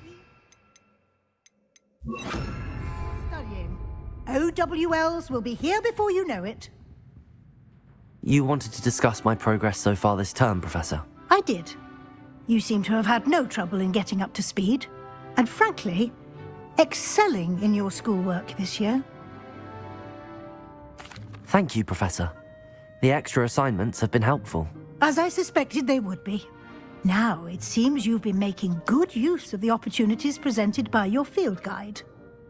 eat. Studying. OWLs will be here before you know it. You wanted to discuss my progress so far this term, Professor? I did. You seem to have had no trouble in getting up to speed. And frankly, excelling in your schoolwork this year. Thank you, Professor. The extra assignments have been helpful. As I suspected they would be. Now, it seems you've been making good use of the opportunities presented by your field guide.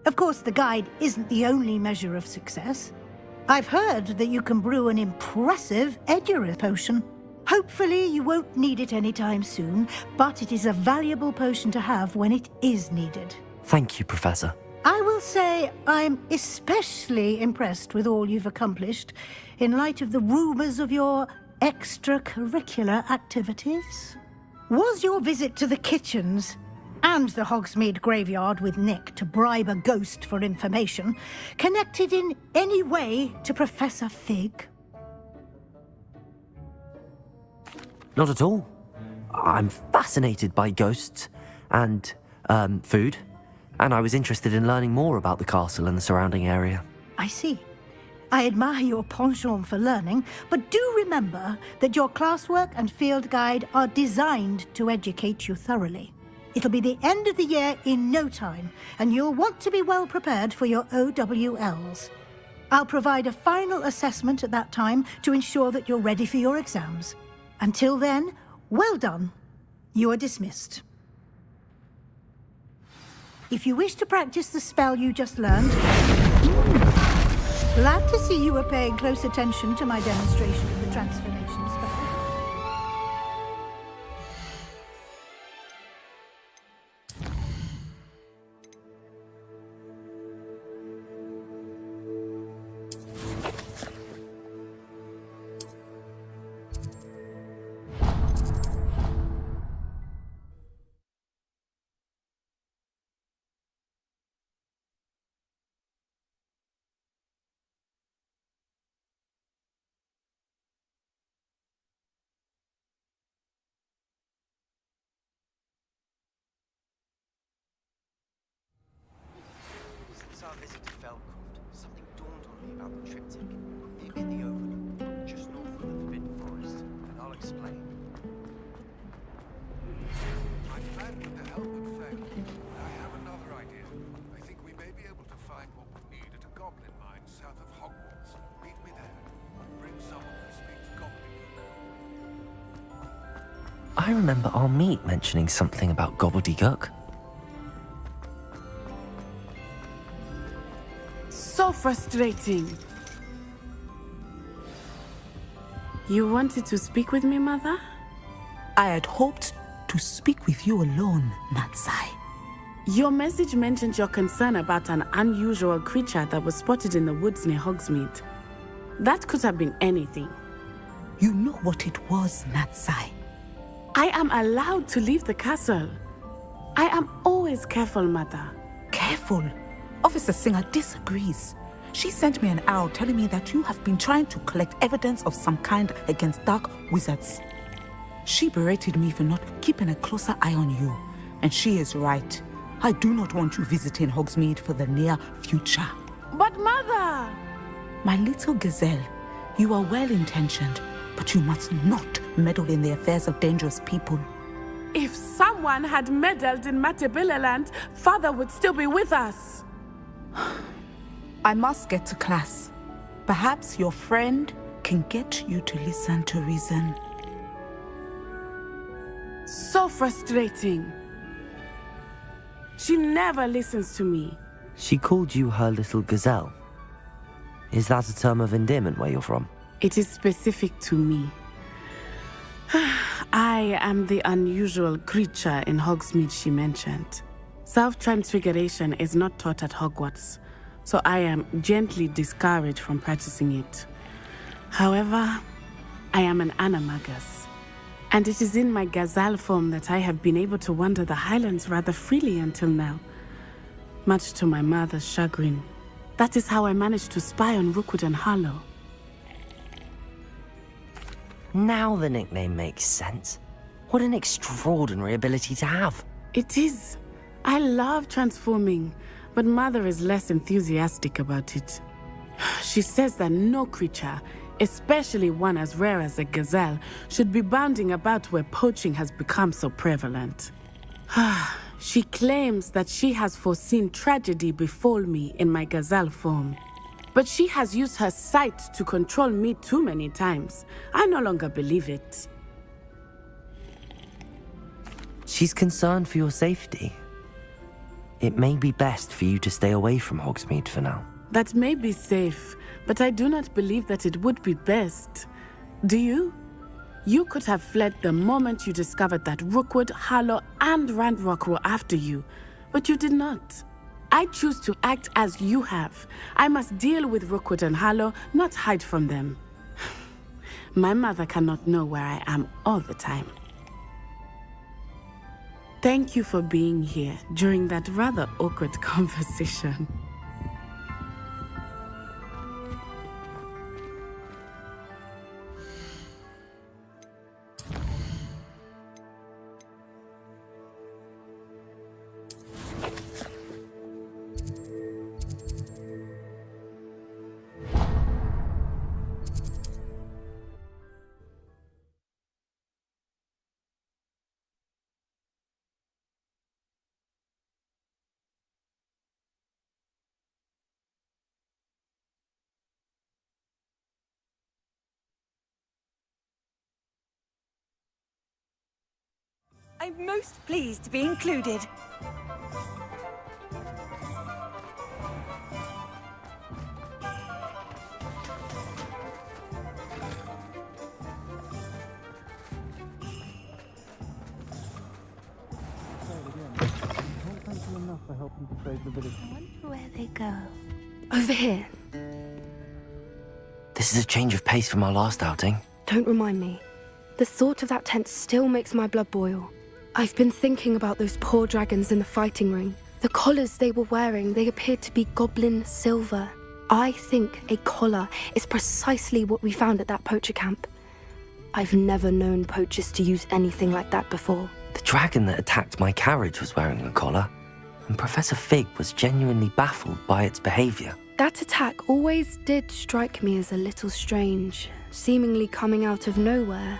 Of course, the guide isn't the only measure of success. I've heard that you can brew an impressive Edura potion. Hopefully, you won't need it anytime soon, but it is a valuable potion to have when it is needed. Thank you, Professor. I will say I'm especially impressed with all you've accomplished in light of the rumors of your extracurricular activities. Was your visit to the kitchens and the Hogsmeade graveyard with Nick to bribe a ghost for information connected in any way to Professor Fig? Not at all. I'm fascinated by ghosts and, food. And I was interested in learning more about the castle and the surrounding area. I see. I admire your penchant for learning, but do remember that your classwork and field guide are designed to educate you thoroughly. It'll be the end of the year in no time, and you'll want to be well prepared for your OWLs. I'll provide a final assessment at that time to ensure that you're ready for your exams. Until then, well done. You are dismissed. If you wish to practice the spell you just learned... Glad to see you were paying close attention to my demonstration of the transformation spell. Since our visit to Felcroft, something dawned on me about the triptych. Maybe in the Overlook, just north of the Forbidden Forest, and I'll explain. I'm glad with the help of Feg. I have another idea. I think we may be able to find what we need at a goblin mine south of Hogwarts. Meet me there. Bring someone who speaks goblin. I remember our meet mentioning something about gobbledygook. So frustrating. You wanted to speak with me, Mother? I had hoped to speak with you alone, Natsai. Your message mentioned your concern about an unusual creature that was spotted in the woods near Hogsmeade. That could have been anything. You know what it was, Natsai. I am allowed to leave the castle. I am always careful, Mother. Careful? Officer Singer disagrees. She sent me an arrow telling me that you have been trying to collect evidence of some kind against dark wizards. She berated me for not keeping a closer eye on you. And she is right. I do not want you visiting Hogsmeade for the near future. But Mother! My little gazelle, you are well-intentioned, but you must not meddle in the affairs of dangerous people. If someone had meddled in Matabeleland, Father would still be with us. I must get to class. Perhaps your friend can get you to listen to reason. So frustrating. She never listens to me. She called you her little gazelle. Is that a term of endearment where you're from? It is specific to me. I am the unusual creature in Hogsmeade she mentioned. Self-transfiguration is not taught at Hogwarts, so I am gently discouraged from practicing it. However, I am an animagus, and it is in my gazelle form that I have been able to wander the Highlands rather freely until now, much to my mother's chagrin. That is how I managed to spy on Rookwood and Harlow. Now the nickname makes sense. What an extraordinary ability to have. It is. I love transforming, but Mother is less enthusiastic about it. She says that no creature, especially one as rare as a gazelle, should be bounding about where poaching has become so prevalent. She claims that she has foreseen tragedy befall me in my gazelle form. But she has used her sight to control me too many times. I no longer believe it. She's concerned for your safety. It may be best for you to stay away from Hogsmeade for now. That may be safe, but I do not believe that it would be best. Do you? You could have fled the moment you discovered that Rookwood, Harlow, and Ranrock were after you, but you did not. I choose to act as you have. I must deal with Rookwood and Harlow, not hide from them. My mother cannot know where I am all the time. Thank you for being here during that rather awkward conversation. I'm most pleased to be included. I wonder where they go. Over here. This is a change of pace from our last outing. Don't remind me. The thought of that tent still makes my blood boil. I've been thinking about those poor dragons in the fighting ring. The collars they were wearing, they appeared to be goblin silver. I think a collar is precisely what we found at that poacher camp. I've never known poachers to use anything like that before. The dragon that attacked my carriage was wearing a collar, and Professor Fig was genuinely baffled by its behavior. That attack always did strike me as a little strange, seemingly coming out of nowhere.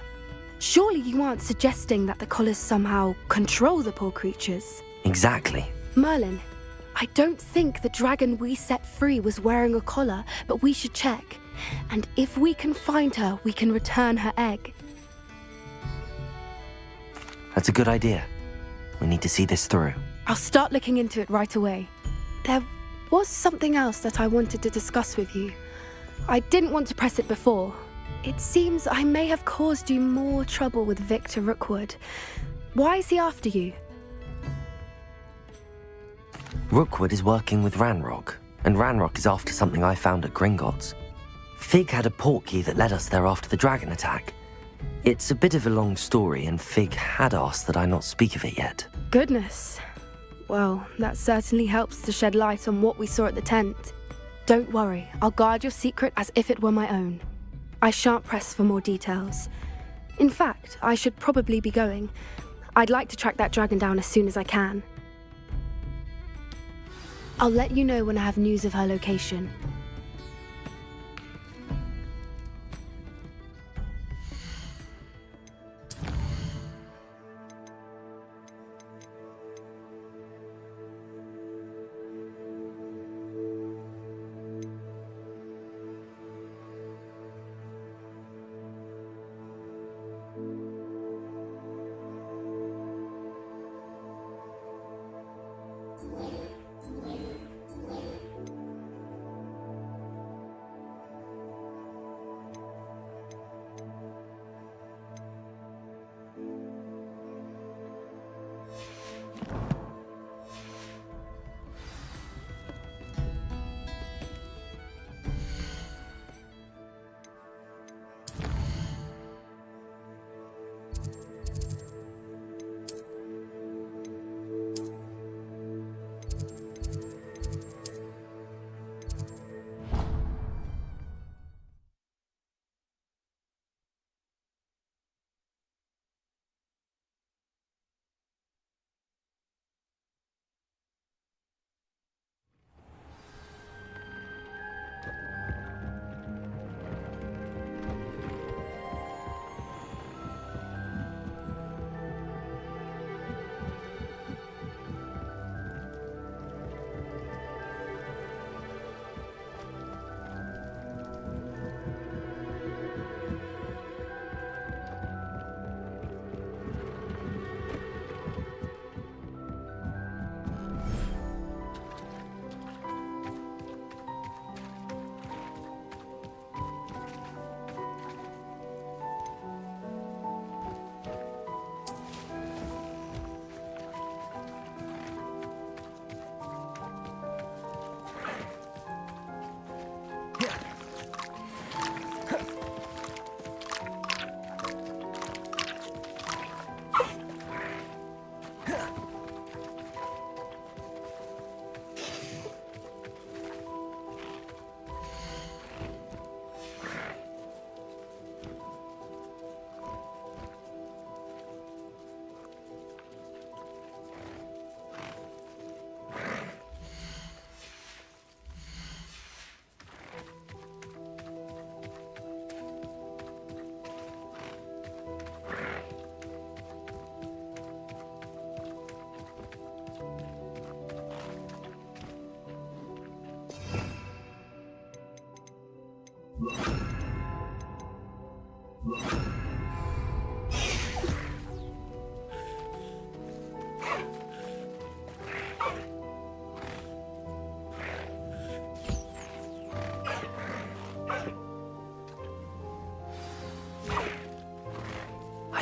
Surely you aren't suggesting that the collars somehow control the poor creatures? Exactly. Merlin, I don't think the dragon we set free was wearing a collar, but we should check. And if we can find her, we can return her egg. That's a good idea. We need to see this through. I'll start looking into it right away. There was something else that I wanted to discuss with you. I didn't want to press it before. It seems I may have caused you more trouble with Victor Rookwood. Why is he after you? Rookwood is working with Ranrock, and Ranrock is after something I found at Gringotts. Fig had a portkey that led us there after the dragon attack. It's a bit of a long story, and Fig had asked that I not speak of it yet. Goodness. Well, that certainly helps to shed light on what we saw at the tent. Don't worry, I'll guard your secret as if it were my own. I shan't press for more details. In fact, I should probably be going. I'd like to track that dragon down as soon as I can. I'll let you know when I have news of her location.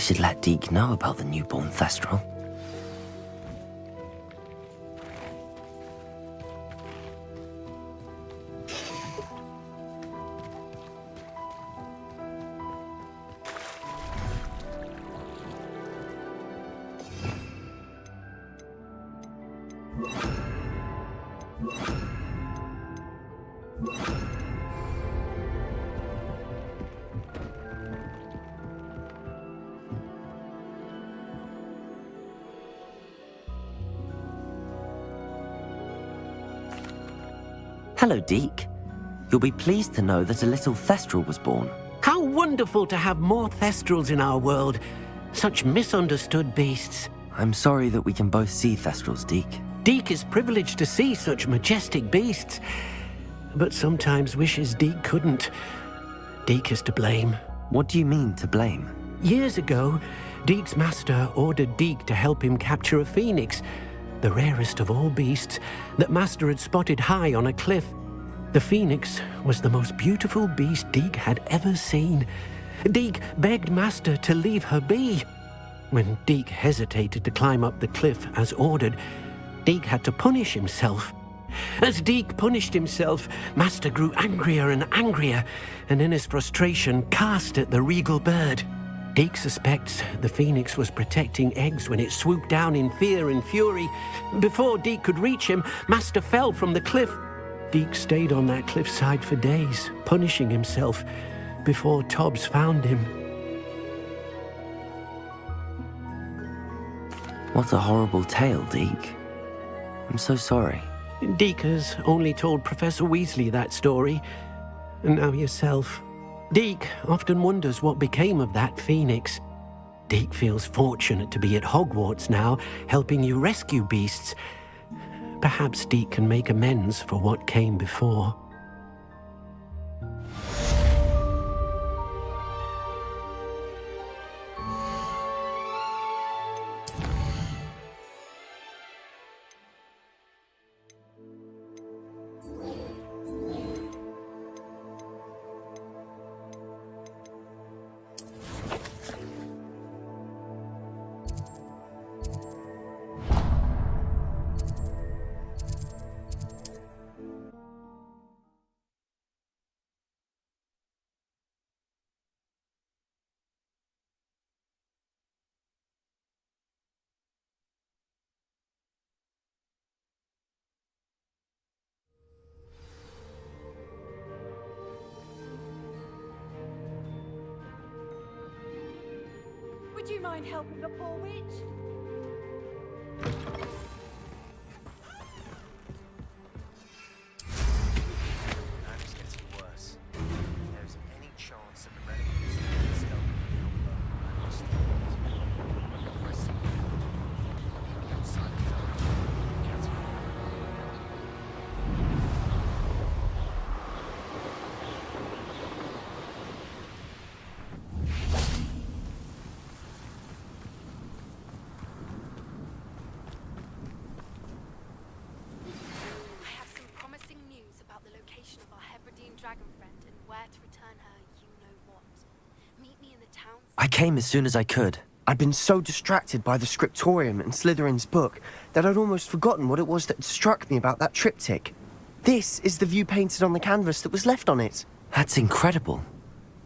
should let Deke know about the newborn Thestral. Hello, Deke. You'll be pleased to know that a little Thestral was born. How wonderful to have more Thestrals in our world. Such misunderstood beasts. I'm sorry that we can both see Thestrals, Deke. Deke is privileged to see such majestic beasts, but sometimes wishes Deke couldn't. Deke is to blame. What do you mean, to blame? Years ago, Deke's master ordered Deke to help him capture a phoenix, the rarest of all beasts, that Master had spotted high on a cliff. The phoenix was the most beautiful beast Deke had ever seen. Deke begged Master to leave her be. When Deke hesitated to climb up the cliff as ordered, Deke had to punish himself. As Deke punished himself, Master grew angrier and angrier, and in his frustration cast at the regal bird. Deke suspects the phoenix was protecting eggs when it swooped down in fear and fury. Before Deke could reach him, Master fell from the cliff. Deke stayed on that cliffside for days, punishing himself, before Tobbs found him. What a horrible tale, Deke. I'm so sorry. Deke has only told Professor Weasley that story, and now yourself. Deke often wonders what became of that phoenix. Deke feels fortunate to be at Hogwarts now, helping you rescue beasts. Perhaps Deke can make amends for what came before. Would you mind helping the poor witch? And it's getting worse. If there's any chance that the relatives of this don't help her, I must pressing outside the door. I came as soon as I could. I'd been so distracted by the scriptorium and Slytherin's book that I'd almost forgotten what it was that struck me about that triptych. This is the view painted on the canvas that was left on it. That's incredible.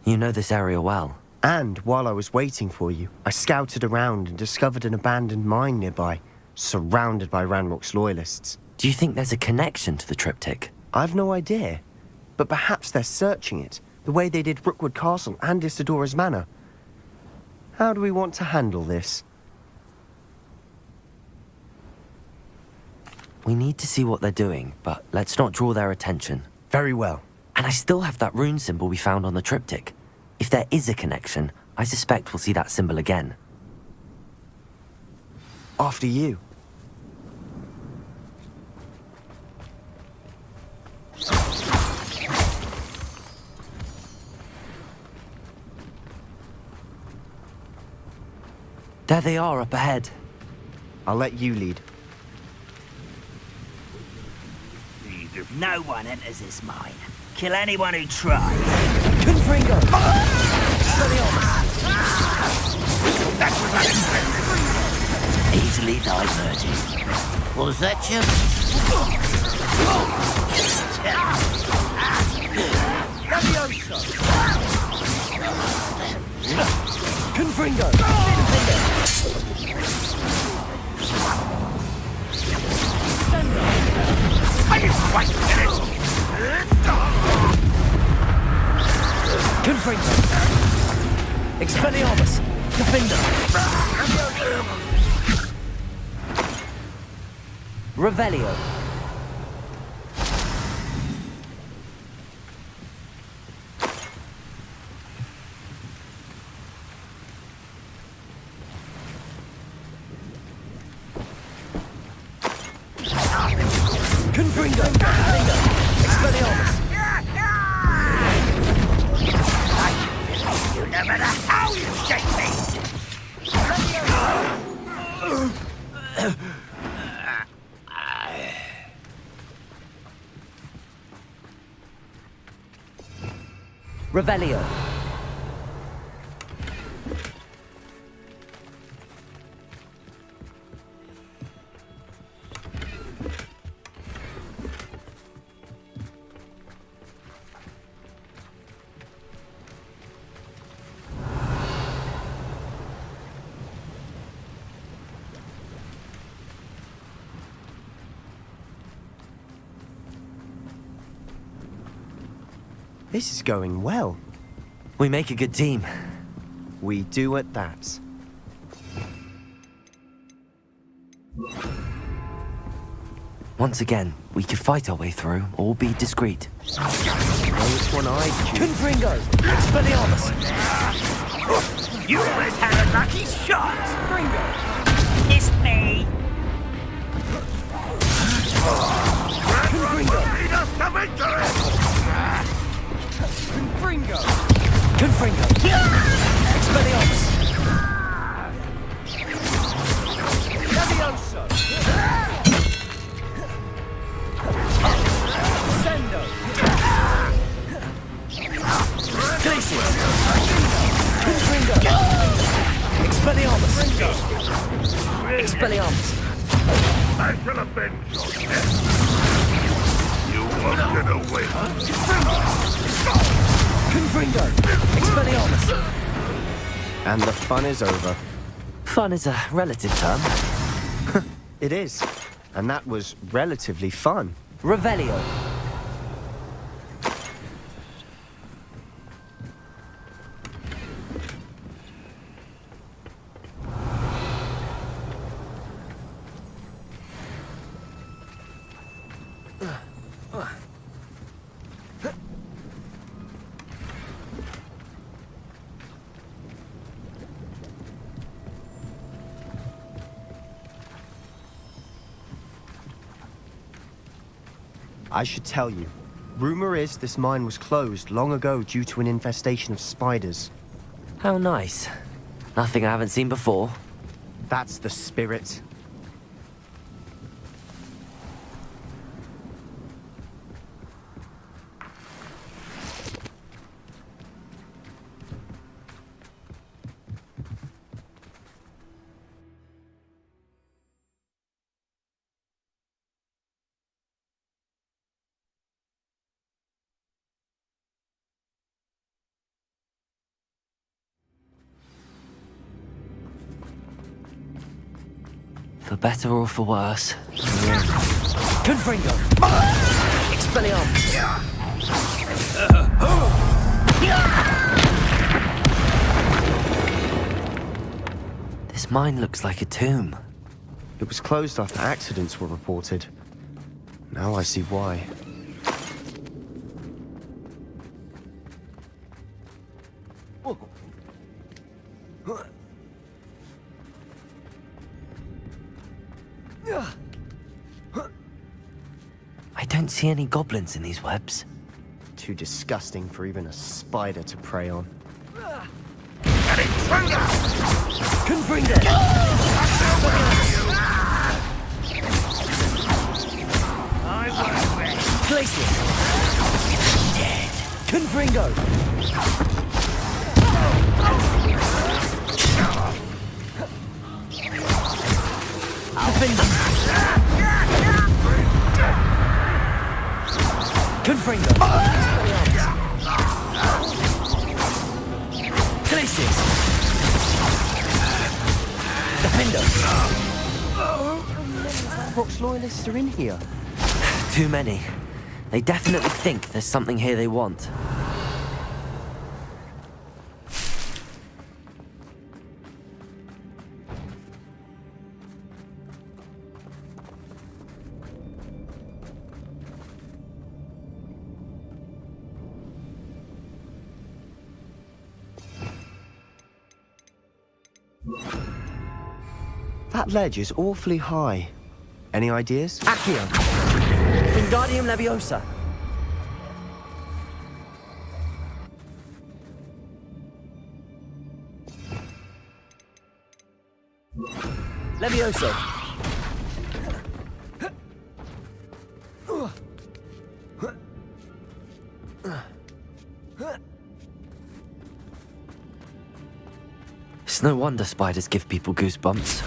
You know this area well. And while I was waiting for you, I scouted around and discovered an abandoned mine nearby, surrounded by Ranrock's loyalists. Do you think there's a connection to the triptych? I've no idea, but perhaps they're searching it, the way they did Rookwood Castle and Isidora's Manor. How do we want to handle this? We need to see what they're doing, but let's not draw their attention. Very well. And I still have that rune symbol we found on the triptych. If there is a connection, I suspect we'll see that symbol again. After you. There they are, up ahead. I'll let you lead. No one enters this mine. Kill anyone who tries. Confringo! Steady on! diverted. Was that you? Confringo! I didn't quite get it! Confringo! Expelliarmus! Defender! Revelio! Confringo! Defender! Expelliarmus! No matter how you shake me! Revelio! This is going well. We make a good team. We do at that. Once again, we could fight our way through or be discreet. Which one I choose? Confringo! Expelliarmus! You always had a lucky shot! Confringo! It's me! Confringo! Lead us to victory! Confringo! Confringo! Expelliarmus! Levioso! Sendo! Glacius! Confringo! Expelliarmus! Expelliarmus! I shall avenge your death. You won't get away. Confringo! Expelliarmus! And the fun is over. Fun is a relative term. It is. And that was relatively fun. Revelio! I should tell you. Rumor is this mine was closed long ago due to an infestation of spiders. How nice. Nothing I haven't seen before. That's the spirit. For better or for worse. Confringo! Expelliarmus! This mine looks like a tomb. It was closed after accidents were reported. Now I see why. I don't see any goblins in these webs. Too disgusting for even a spider to prey on. An intruder! Confringo! I won't rest. Glacius! Dead. Confringo! Confringo! Glacius! Defender! Hogwarts loyalists are in here. Too many. They definitely think there's something here they want. That ledge is awfully high. Any ideas? Accio! Wingardium Leviosa! Levioso! It's no wonder spiders give people goosebumps.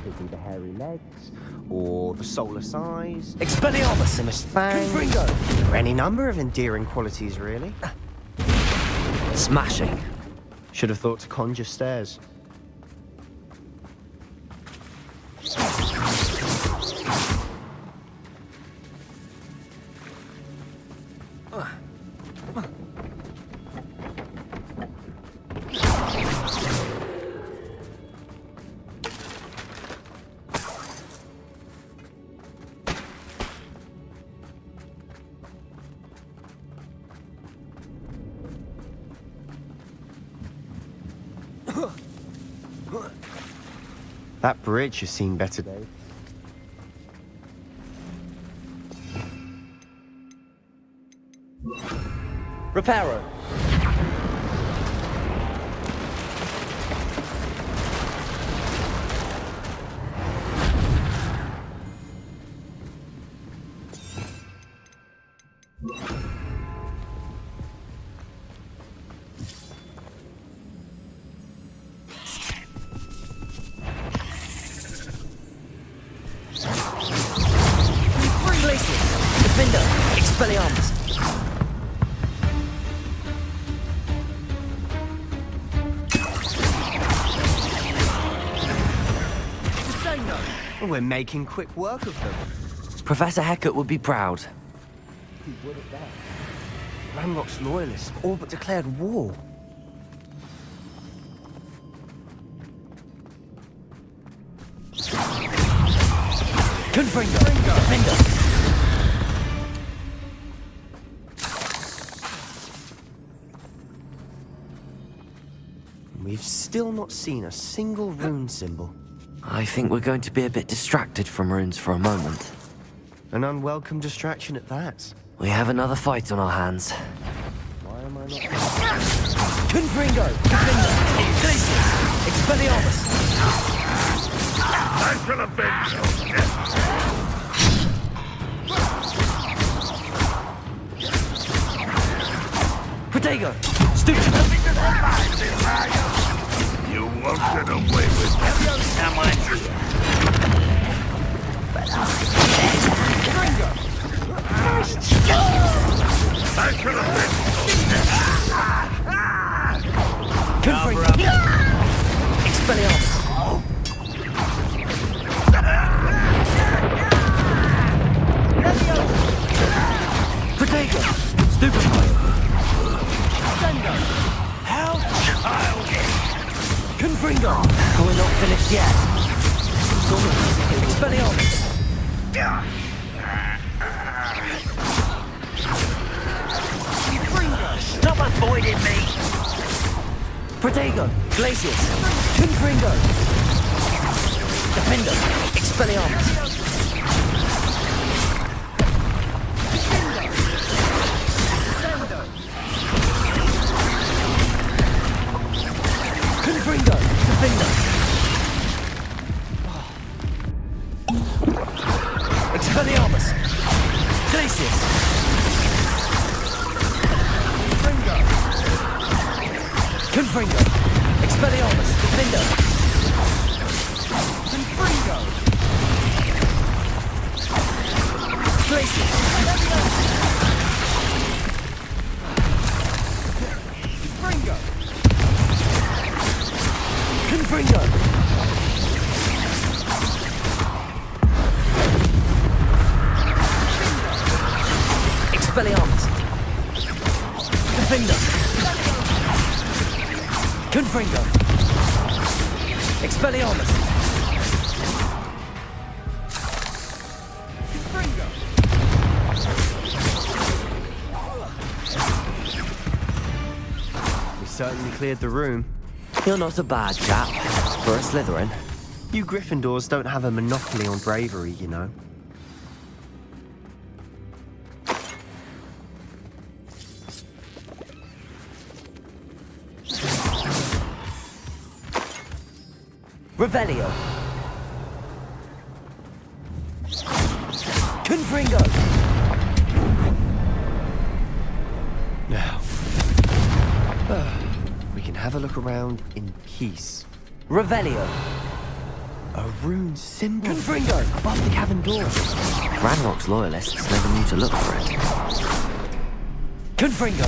Could be the hairy legs, or the solar size. Expelliarmus! Infamous fang. Confringo! Or any number of endearing qualities, really. Smashing. Should have thought to conjure stairs. That bridge has seen better days. Reparo! Defender! Expelliarmus! Well, we're making quick work of them. Professor Hecat would be proud. He would at that. Ranrock's loyalists have all but declared war. Confringo! Defender! We've still not seen a single rune symbol. I think we're going to be a bit distracted from runes for a moment. An unwelcome distraction at that. We have another fight on our hands. Why am I not... Confringo! Defender! Glacius! Expelliarmus! I shall avenge your death! Protego! Stupid! You won't get away with it. Now I'm here. I shall avenge your Confringo! Expelliarmus! Protego! Stupid! Help! Confringo! We're not finished yet. Expelliarmus! Stop avoiding me! Protego! Glacius! Confringo! Defender! Expelliarmus! Confringo! Defender! Expelliarmus! Glacius! Confringo! Expelliarmus! Defender! Confringo! Glacius! Confringo! Expelliarmus! Defender! Confringo! Expelliarmus! We certainly cleared the room. You're not a bad chap for a Slytherin. You Gryffindors don't have a monopoly on bravery, you know. Revelio! Confringo! Now, we can have a look around in peace. Revelio! A rune symbol. Confringo! Above the cavern door. Ranrock's loyalists never knew to look for it. Confringo!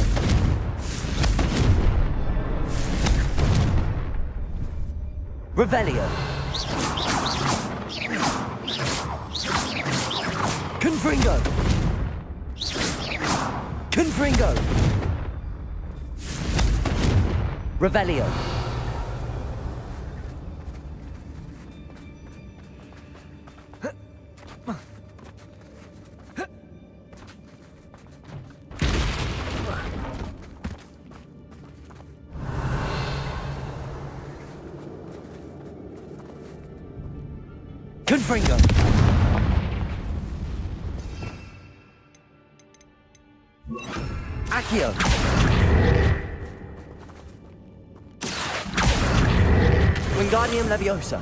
Revelio! Confringo! Confringo! Revelio! Confringo! Accio! Wingardium Leviosa!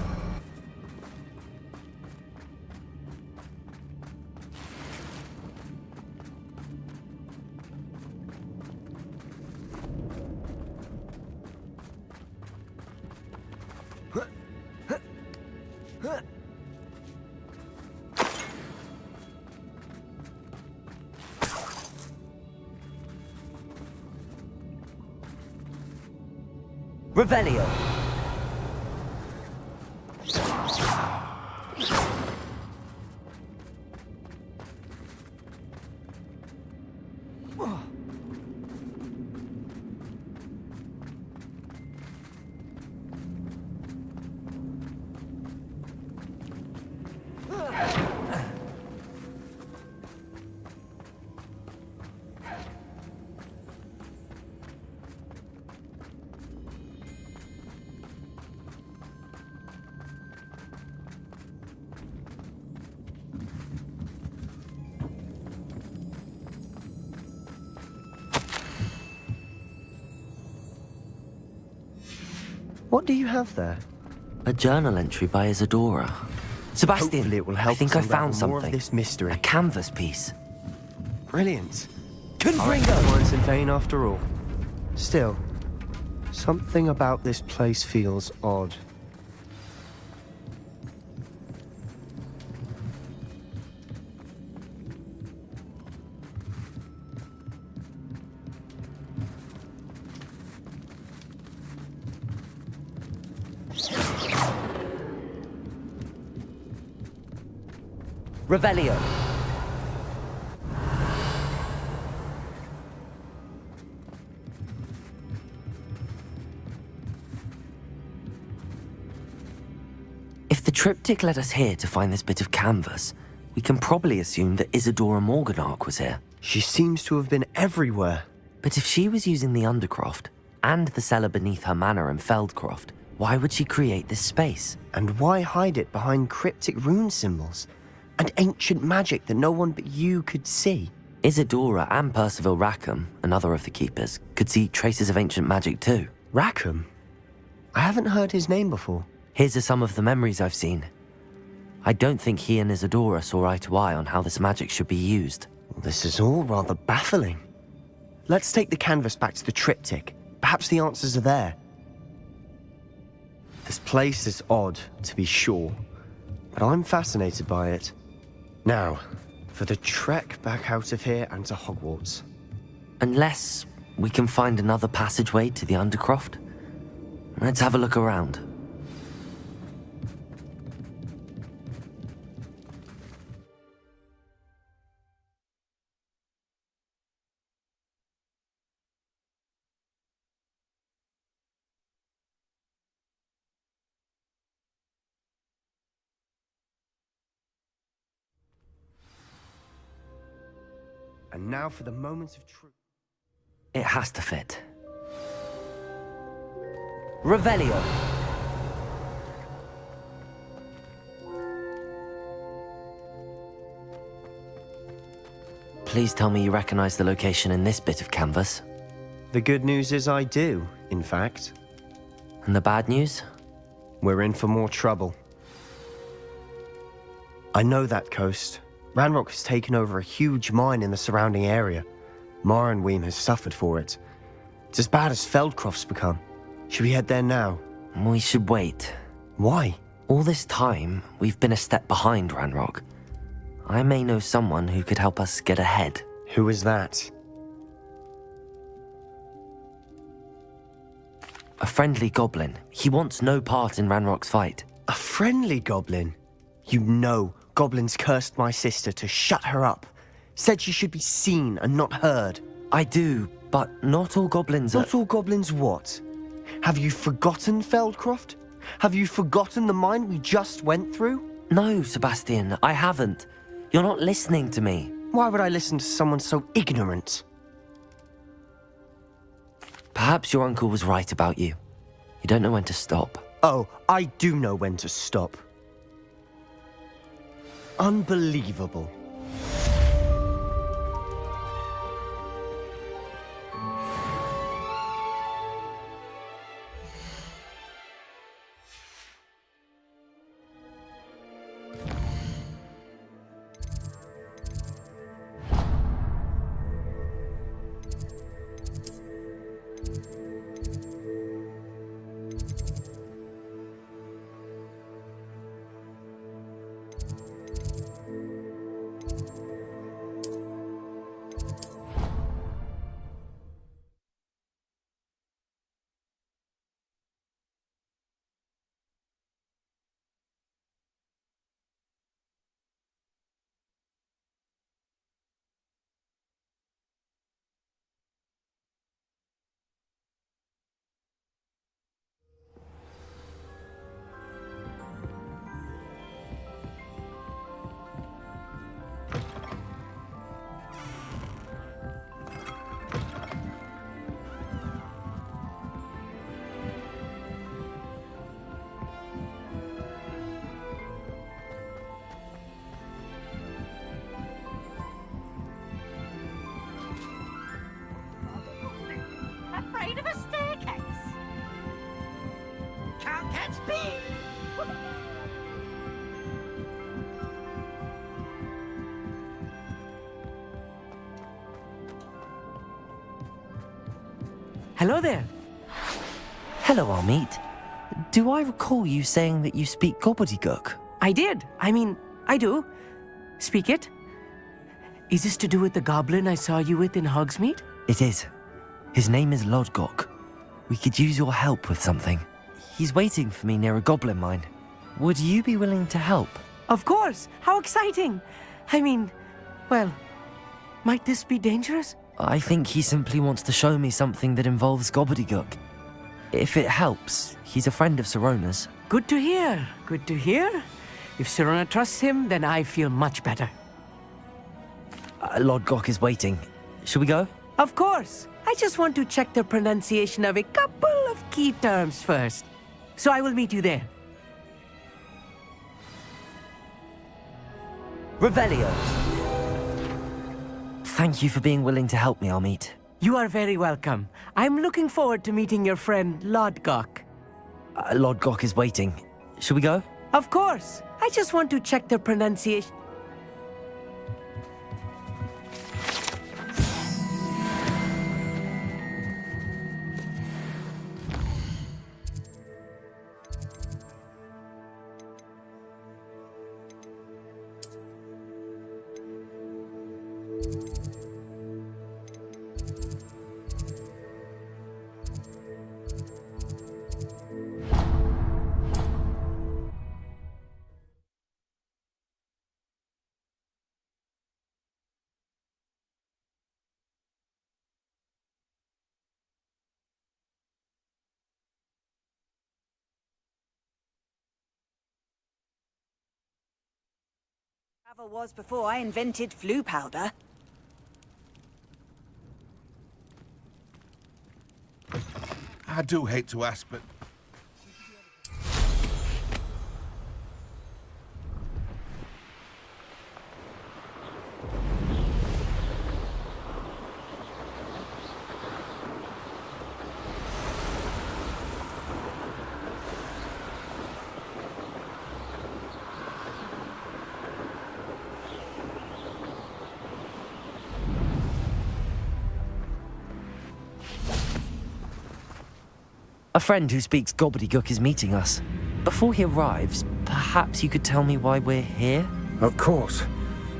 Revelio! What do you have there? A journal entry by Isadora. Sebastian, Hopefully it will help I think us I found unravel more something. of this mystery. A canvas piece. Brilliant. Confringo! Words in vain after all. Still, something about this place feels odd. Revelio! If the triptych led us here to find this bit of canvas, we can probably assume that Isadora Morganach was here. She seems to have been everywhere. But if she was using the Undercroft, and the cellar beneath her manor in Feldcroft, why would she create this space? And why hide it behind cryptic rune symbols? And ancient magic that no one but you could see? Isadora and Percival Rackham, another of the keepers, could see traces of ancient magic too. Rackham? I haven't heard his name before. Here's some of the memories I've seen. I don't think he and Isadora saw eye to eye on how this magic should be used. This is all rather baffling. Let's take the canvas back to the triptych. Perhaps the answers are there. This place is odd, to be sure, but I'm fascinated by it. Now, for the trek back out of here and to Hogwarts. Unless we can find another passageway to the Undercroft. Let's have a look around. And now for the moment of truth. It has to fit. Revelio. Please tell me you recognize the location in this bit of canvas. The good news is I do, in fact. And the bad news? We're in for more trouble. I know that coast. Ranrock has taken over a huge mine in the surrounding area. Marenweem has suffered for it. It's as bad as Feldcroft's become. Should we head there now? We should wait. Why? All this time, we've been a step behind Ranrock. I may know someone who could help us get ahead. Who is that? A friendly goblin. He wants no part in Ranrock's fight. A friendly goblin? You know goblins cursed my sister to shut her up. Said she should be seen and not heard. I do, but not all goblins are... Not all goblins what? Have you forgotten Feldcroft? Have you forgotten the mine we just went through? No, Sebastian, I haven't. You're not listening to me. Why would I listen to someone so ignorant? Perhaps your uncle was right about you. You don't know when to stop. Oh, I do know when to stop. Unbelievable. Afraid of a staircase? Can't catch me! Hello there. Hello, Amit. Do I recall you saying that you speak gobbledygook? I did. I do. Speak it. Is this to do with the goblin I saw you with in Hogsmeade? It is. His name is Lodgok. We could use your help with something. He's waiting for me near a goblin mine. Would you be willing to help? Of course. How exciting. Well, might this be dangerous? I think he simply wants to show me something that involves gobbledygook. If it helps, he's a friend of Sirona's. Good to hear. Good to hear. If Sirona trusts him, then I feel much better. Lodgok is waiting. Shall we go? Of course. I just want to check the pronunciation of a couple of key terms first. So I will meet you there. Revelio. Thank you for being willing to help me, Amit. You are very welcome. I'm looking forward to meeting your friend, Lodgok. Lodgok is waiting. Shall we go? Of course. I just want to check the pronunciation. Was before I invented flu powder. I do hate to ask, but A friend who speaks gobbledygook is meeting us. Before he arrives, perhaps you could tell me why we're here? of course.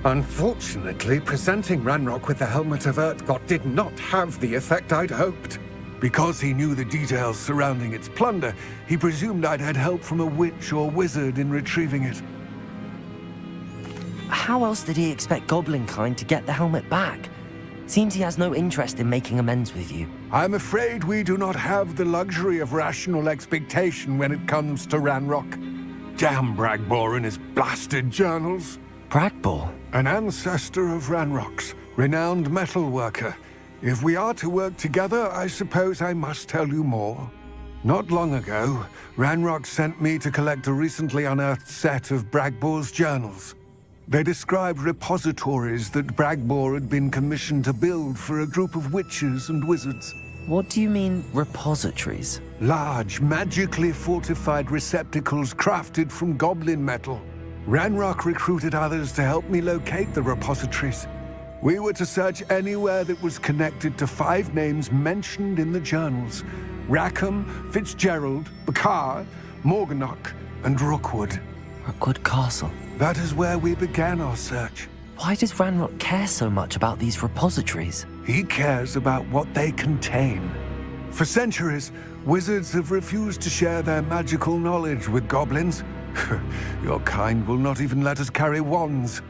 Unfortunately, presenting Ranrock with the Helmet of Urtkot did not have the effect I'd hoped. Because he knew the details surrounding its plunder, he presumed I'd had help from a witch or wizard in retrieving it. How else did he expect Goblinkind to get the helmet back? Seems he has no interest in making amends with you. I'm afraid we do not have the luxury of rational expectation when it comes to Ranrock. Damn Bragbor and his blasted journals. Bragbor? An ancestor of Ranrock's, renowned metal worker. If we are to work together, I suppose I must tell you more. Not long ago, Ranrock sent me to collect a recently unearthed set of Bragbor's journals. They described repositories that Bragbor had been commissioned to build for a group of witches and wizards. What do you mean, repositories? Large, magically fortified receptacles crafted from goblin metal. Ranrock recruited others to help me locate the repositories. We were to search anywhere that was connected to 5 names mentioned in the journals: Rackham, Fitzgerald, Bakar, Morganach, and Rookwood. Rookwood Castle. That is where we began our search. Why does Ranrock care so much about these repositories? He cares about what they contain. For centuries, wizards have refused to share their magical knowledge with goblins. Your kind will not even let us carry wands.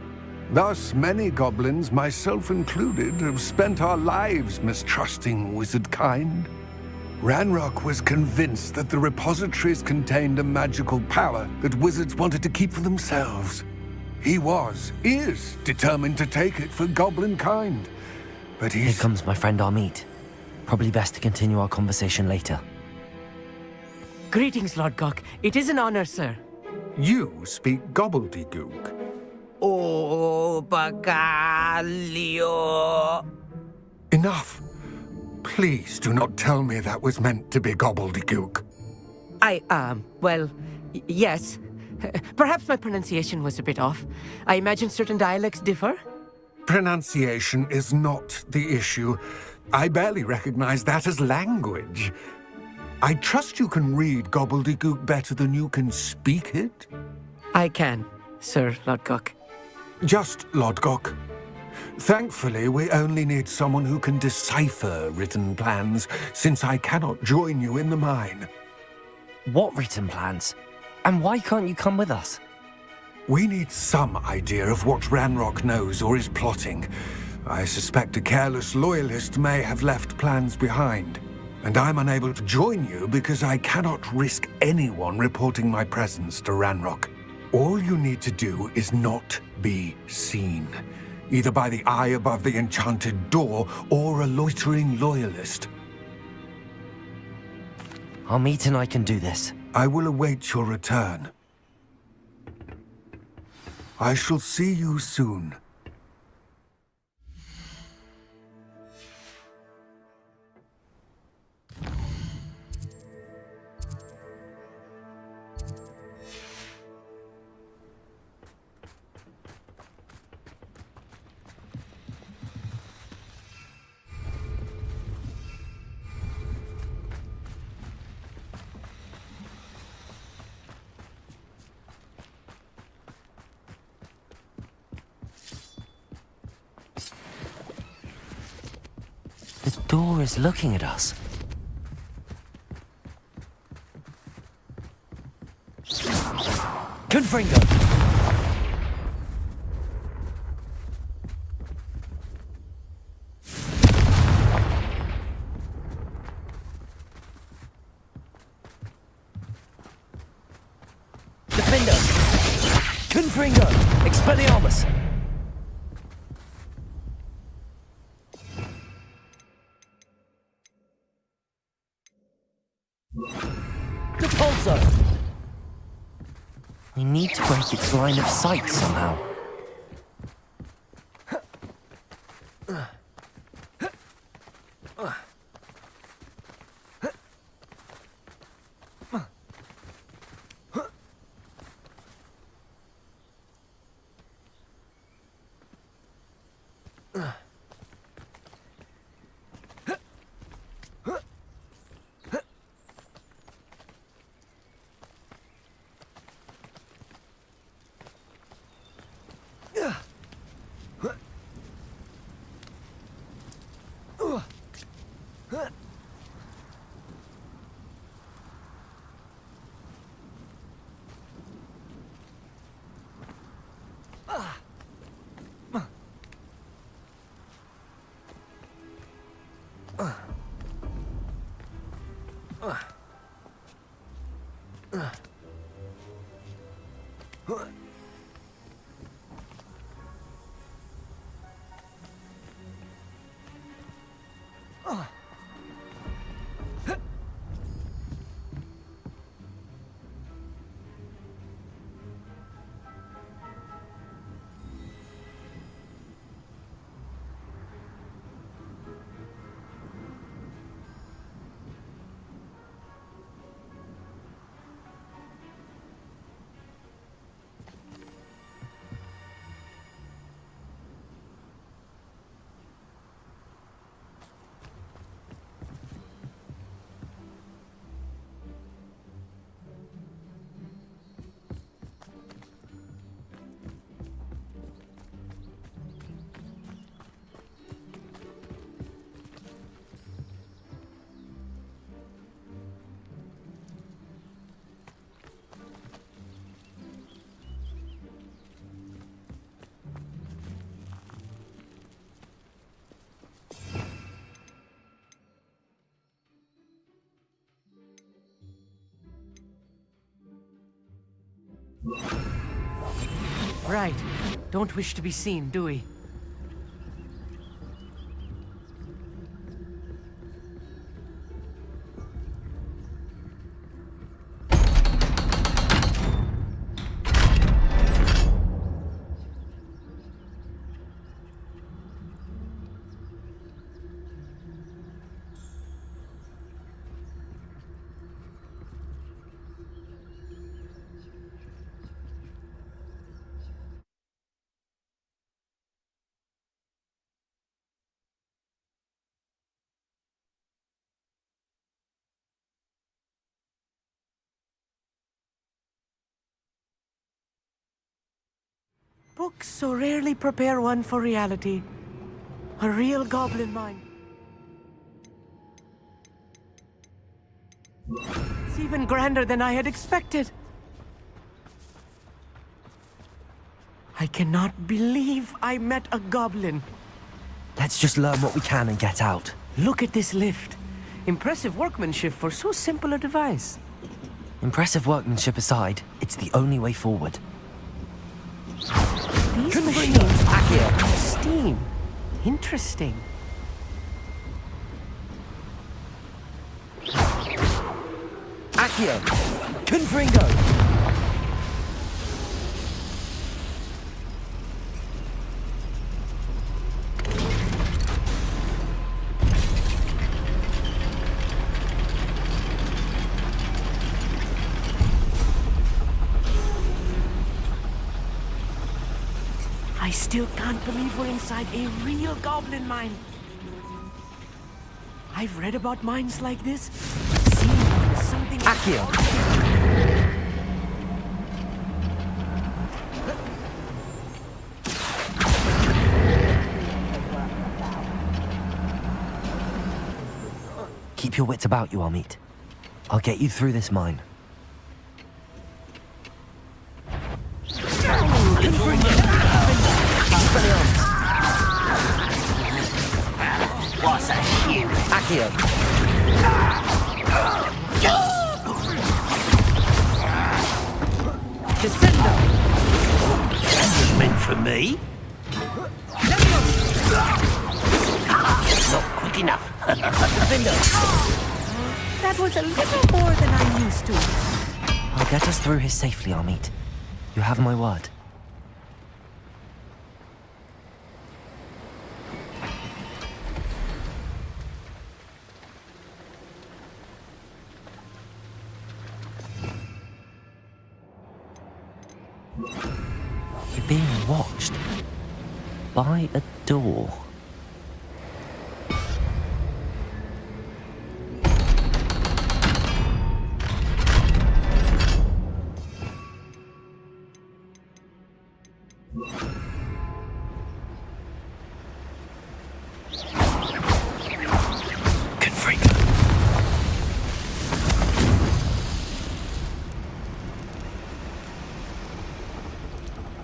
Thus, many goblins, myself included, have spent our lives mistrusting wizard kind. Ranrock was convinced that the repositories contained a magical power that wizards wanted to keep for themselves. He is determined to take it for goblin kind. But Here comes my friend Amit. Probably best to continue our conversation later. Greetings, Lord Gok. It is an honor, sir. You speak gobbledygook. Oh, Bagalio. Enough. Please do not tell me that was meant to be gobbledygook. Well, yes. Perhaps my pronunciation was a bit off. I imagine certain dialects differ? Pronunciation is not the issue. I barely recognize that as language. I trust you can read gobbledygook better than you can speak it? I can, Sir Lodgok. Just Lodgok. Thankfully, we only need someone who can decipher written plans, since I cannot join you in the mine. What written plans? And why can't you come with us? We need some idea of what Ranrock knows or is plotting. I suspect a careless loyalist may have left plans behind. And I'm unable to join you because I cannot risk anyone reporting my presence to Ranrock. All you need to do is not be seen, either by the eye above the enchanted door or a loitering loyalist. Amit and I can do this. I will await your return. I shall see you soon. The door is looking at us. Confringo! Defender! Confringo! Expelliarmus! We need to break its line of sight somehow. Right. Don't wish to be seen, do we? Books so rarely prepare one for reality. A real goblin mind. It's even grander than I had expected. I cannot believe I met a goblin. Let's just learn what we can and get out. Look at this lift. Impressive workmanship for so simple a device. Impressive workmanship aside, it's the only way forward. These machines have steam. Interesting. Accio! Confringo! I still can't believe we're inside a real goblin mine. I've read about mines like this. Seeing one is something... Accio! Keep your wits about you, Amit. I'll get you through this mine. What's that shit? Accio! Descendo! That was meant for me. Not quick enough. That was a little more than I'm used to. I'll get us through here safely, Amit. You have my word. You're being watched by a door.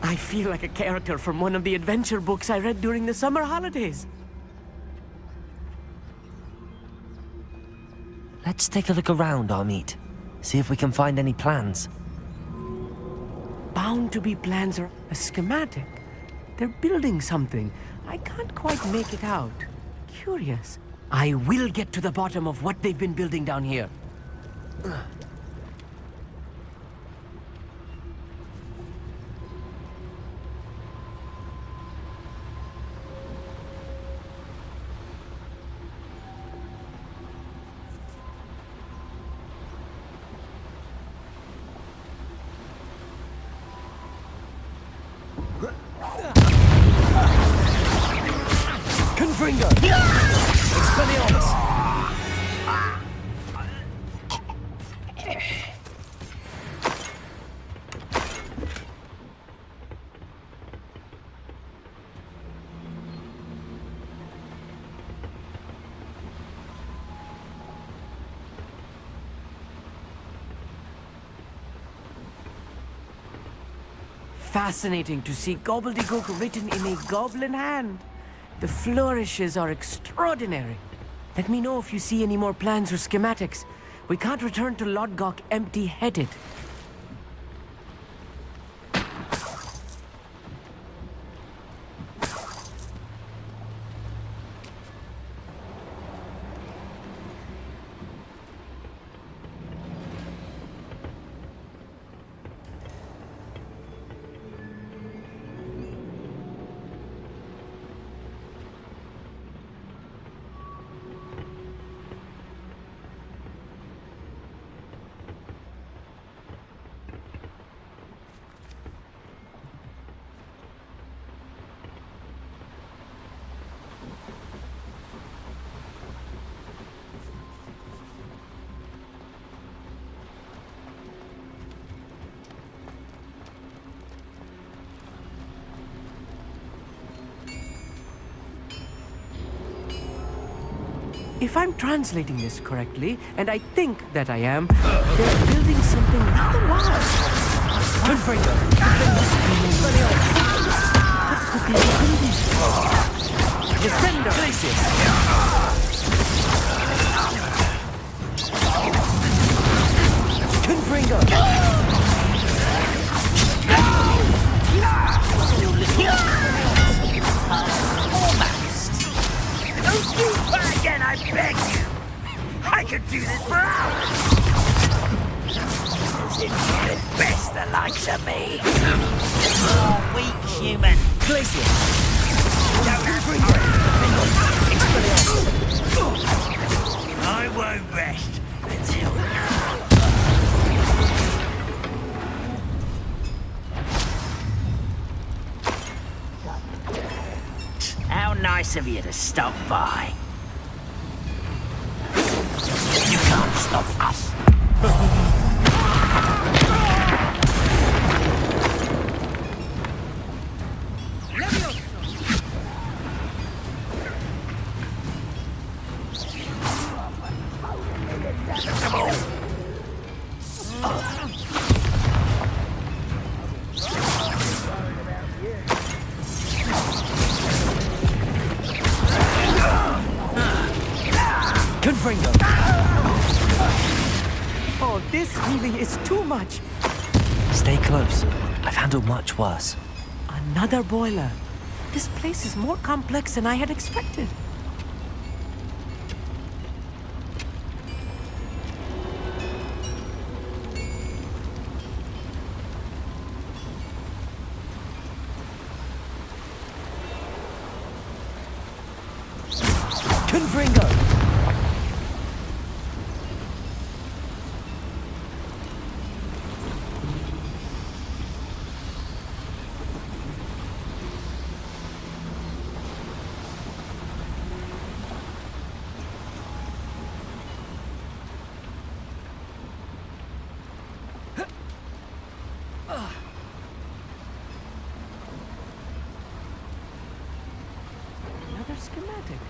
I feel like a character from one of the adventure books I read during the summer holidays. Let's take a look around, Amit. See if we can find any plans. Bound to be plans or a schematic. They're building something. I can't quite make it out. Curious. I will get to the bottom of what they've been building down here. Confringo! Expelliarmus! Fascinating to see gobbledygook written in a goblin hand. The flourishes are extraordinary. Let me know if you see any more plans or schematics. We can't return to Lodgok empty-headed. If I'm translating this correctly, and I think that I am, they're building something rather large. Confringo! What could they be building? Descender! Glacius! Confringo! Don't do that again, I beg you! I could do this for hours! As if you could best the likes of me. Oh, weak human. Glacius! I won't rest until How nice of you to stop by. You can't stop us. Confringo! Oh, this really is too much. Stay close. I've handled much worse. Another boiler. This place is more complex than I had expected. Confringo! Schematic.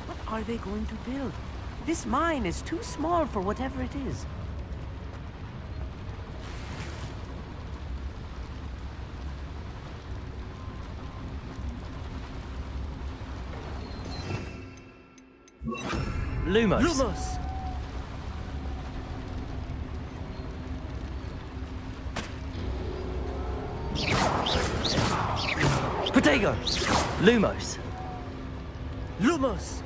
What are they going to build? This mine is too small for whatever it is. Lumos. Lumos! Protego! Lumos. Lumos!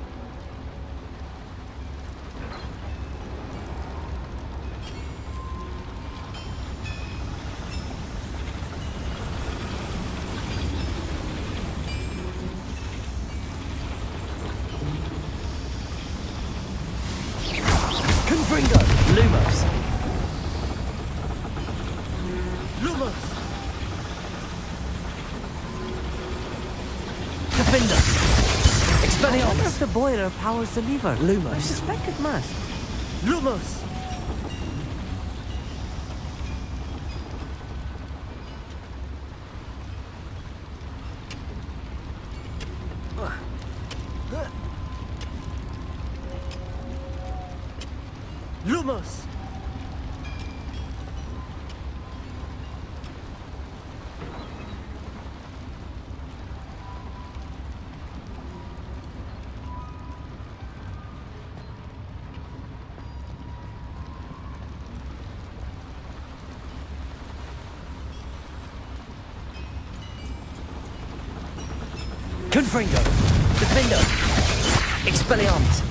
Confringo! Lumos. Lumos! Defender! I wonder if the boiler powers the lever. Lumos. I suspect it must. Lumos! Lumos! Confringo! Defender! Expelliarmus!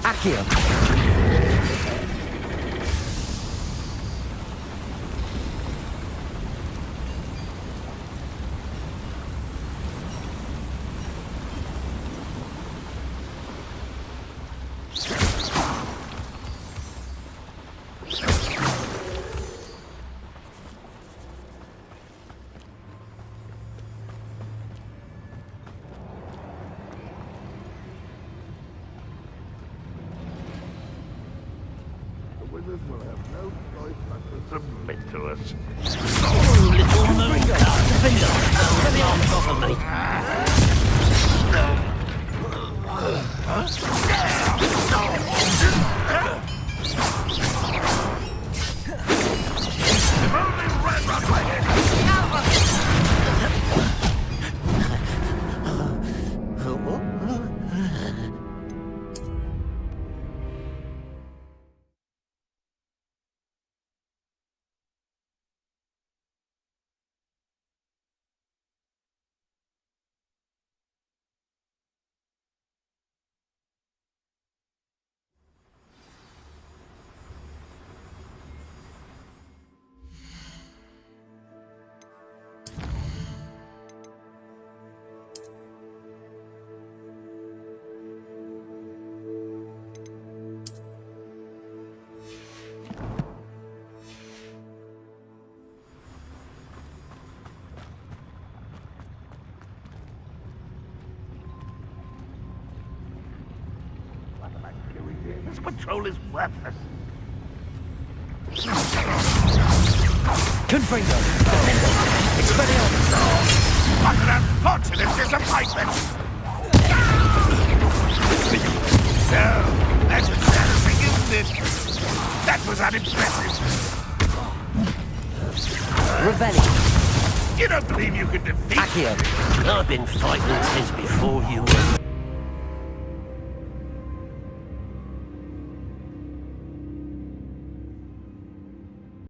Accio! Winners will have no choice but to submit to us. Oh, little moon dove. Defender! Let me on top of me. This patrol is worthless. Confringo! Expelliarmus! What an unfortunate disappointment! No, that's embarrassing, isn't it? That was unimpressive. Revelli! You don't believe you can defeat Accio! I've been fighting since before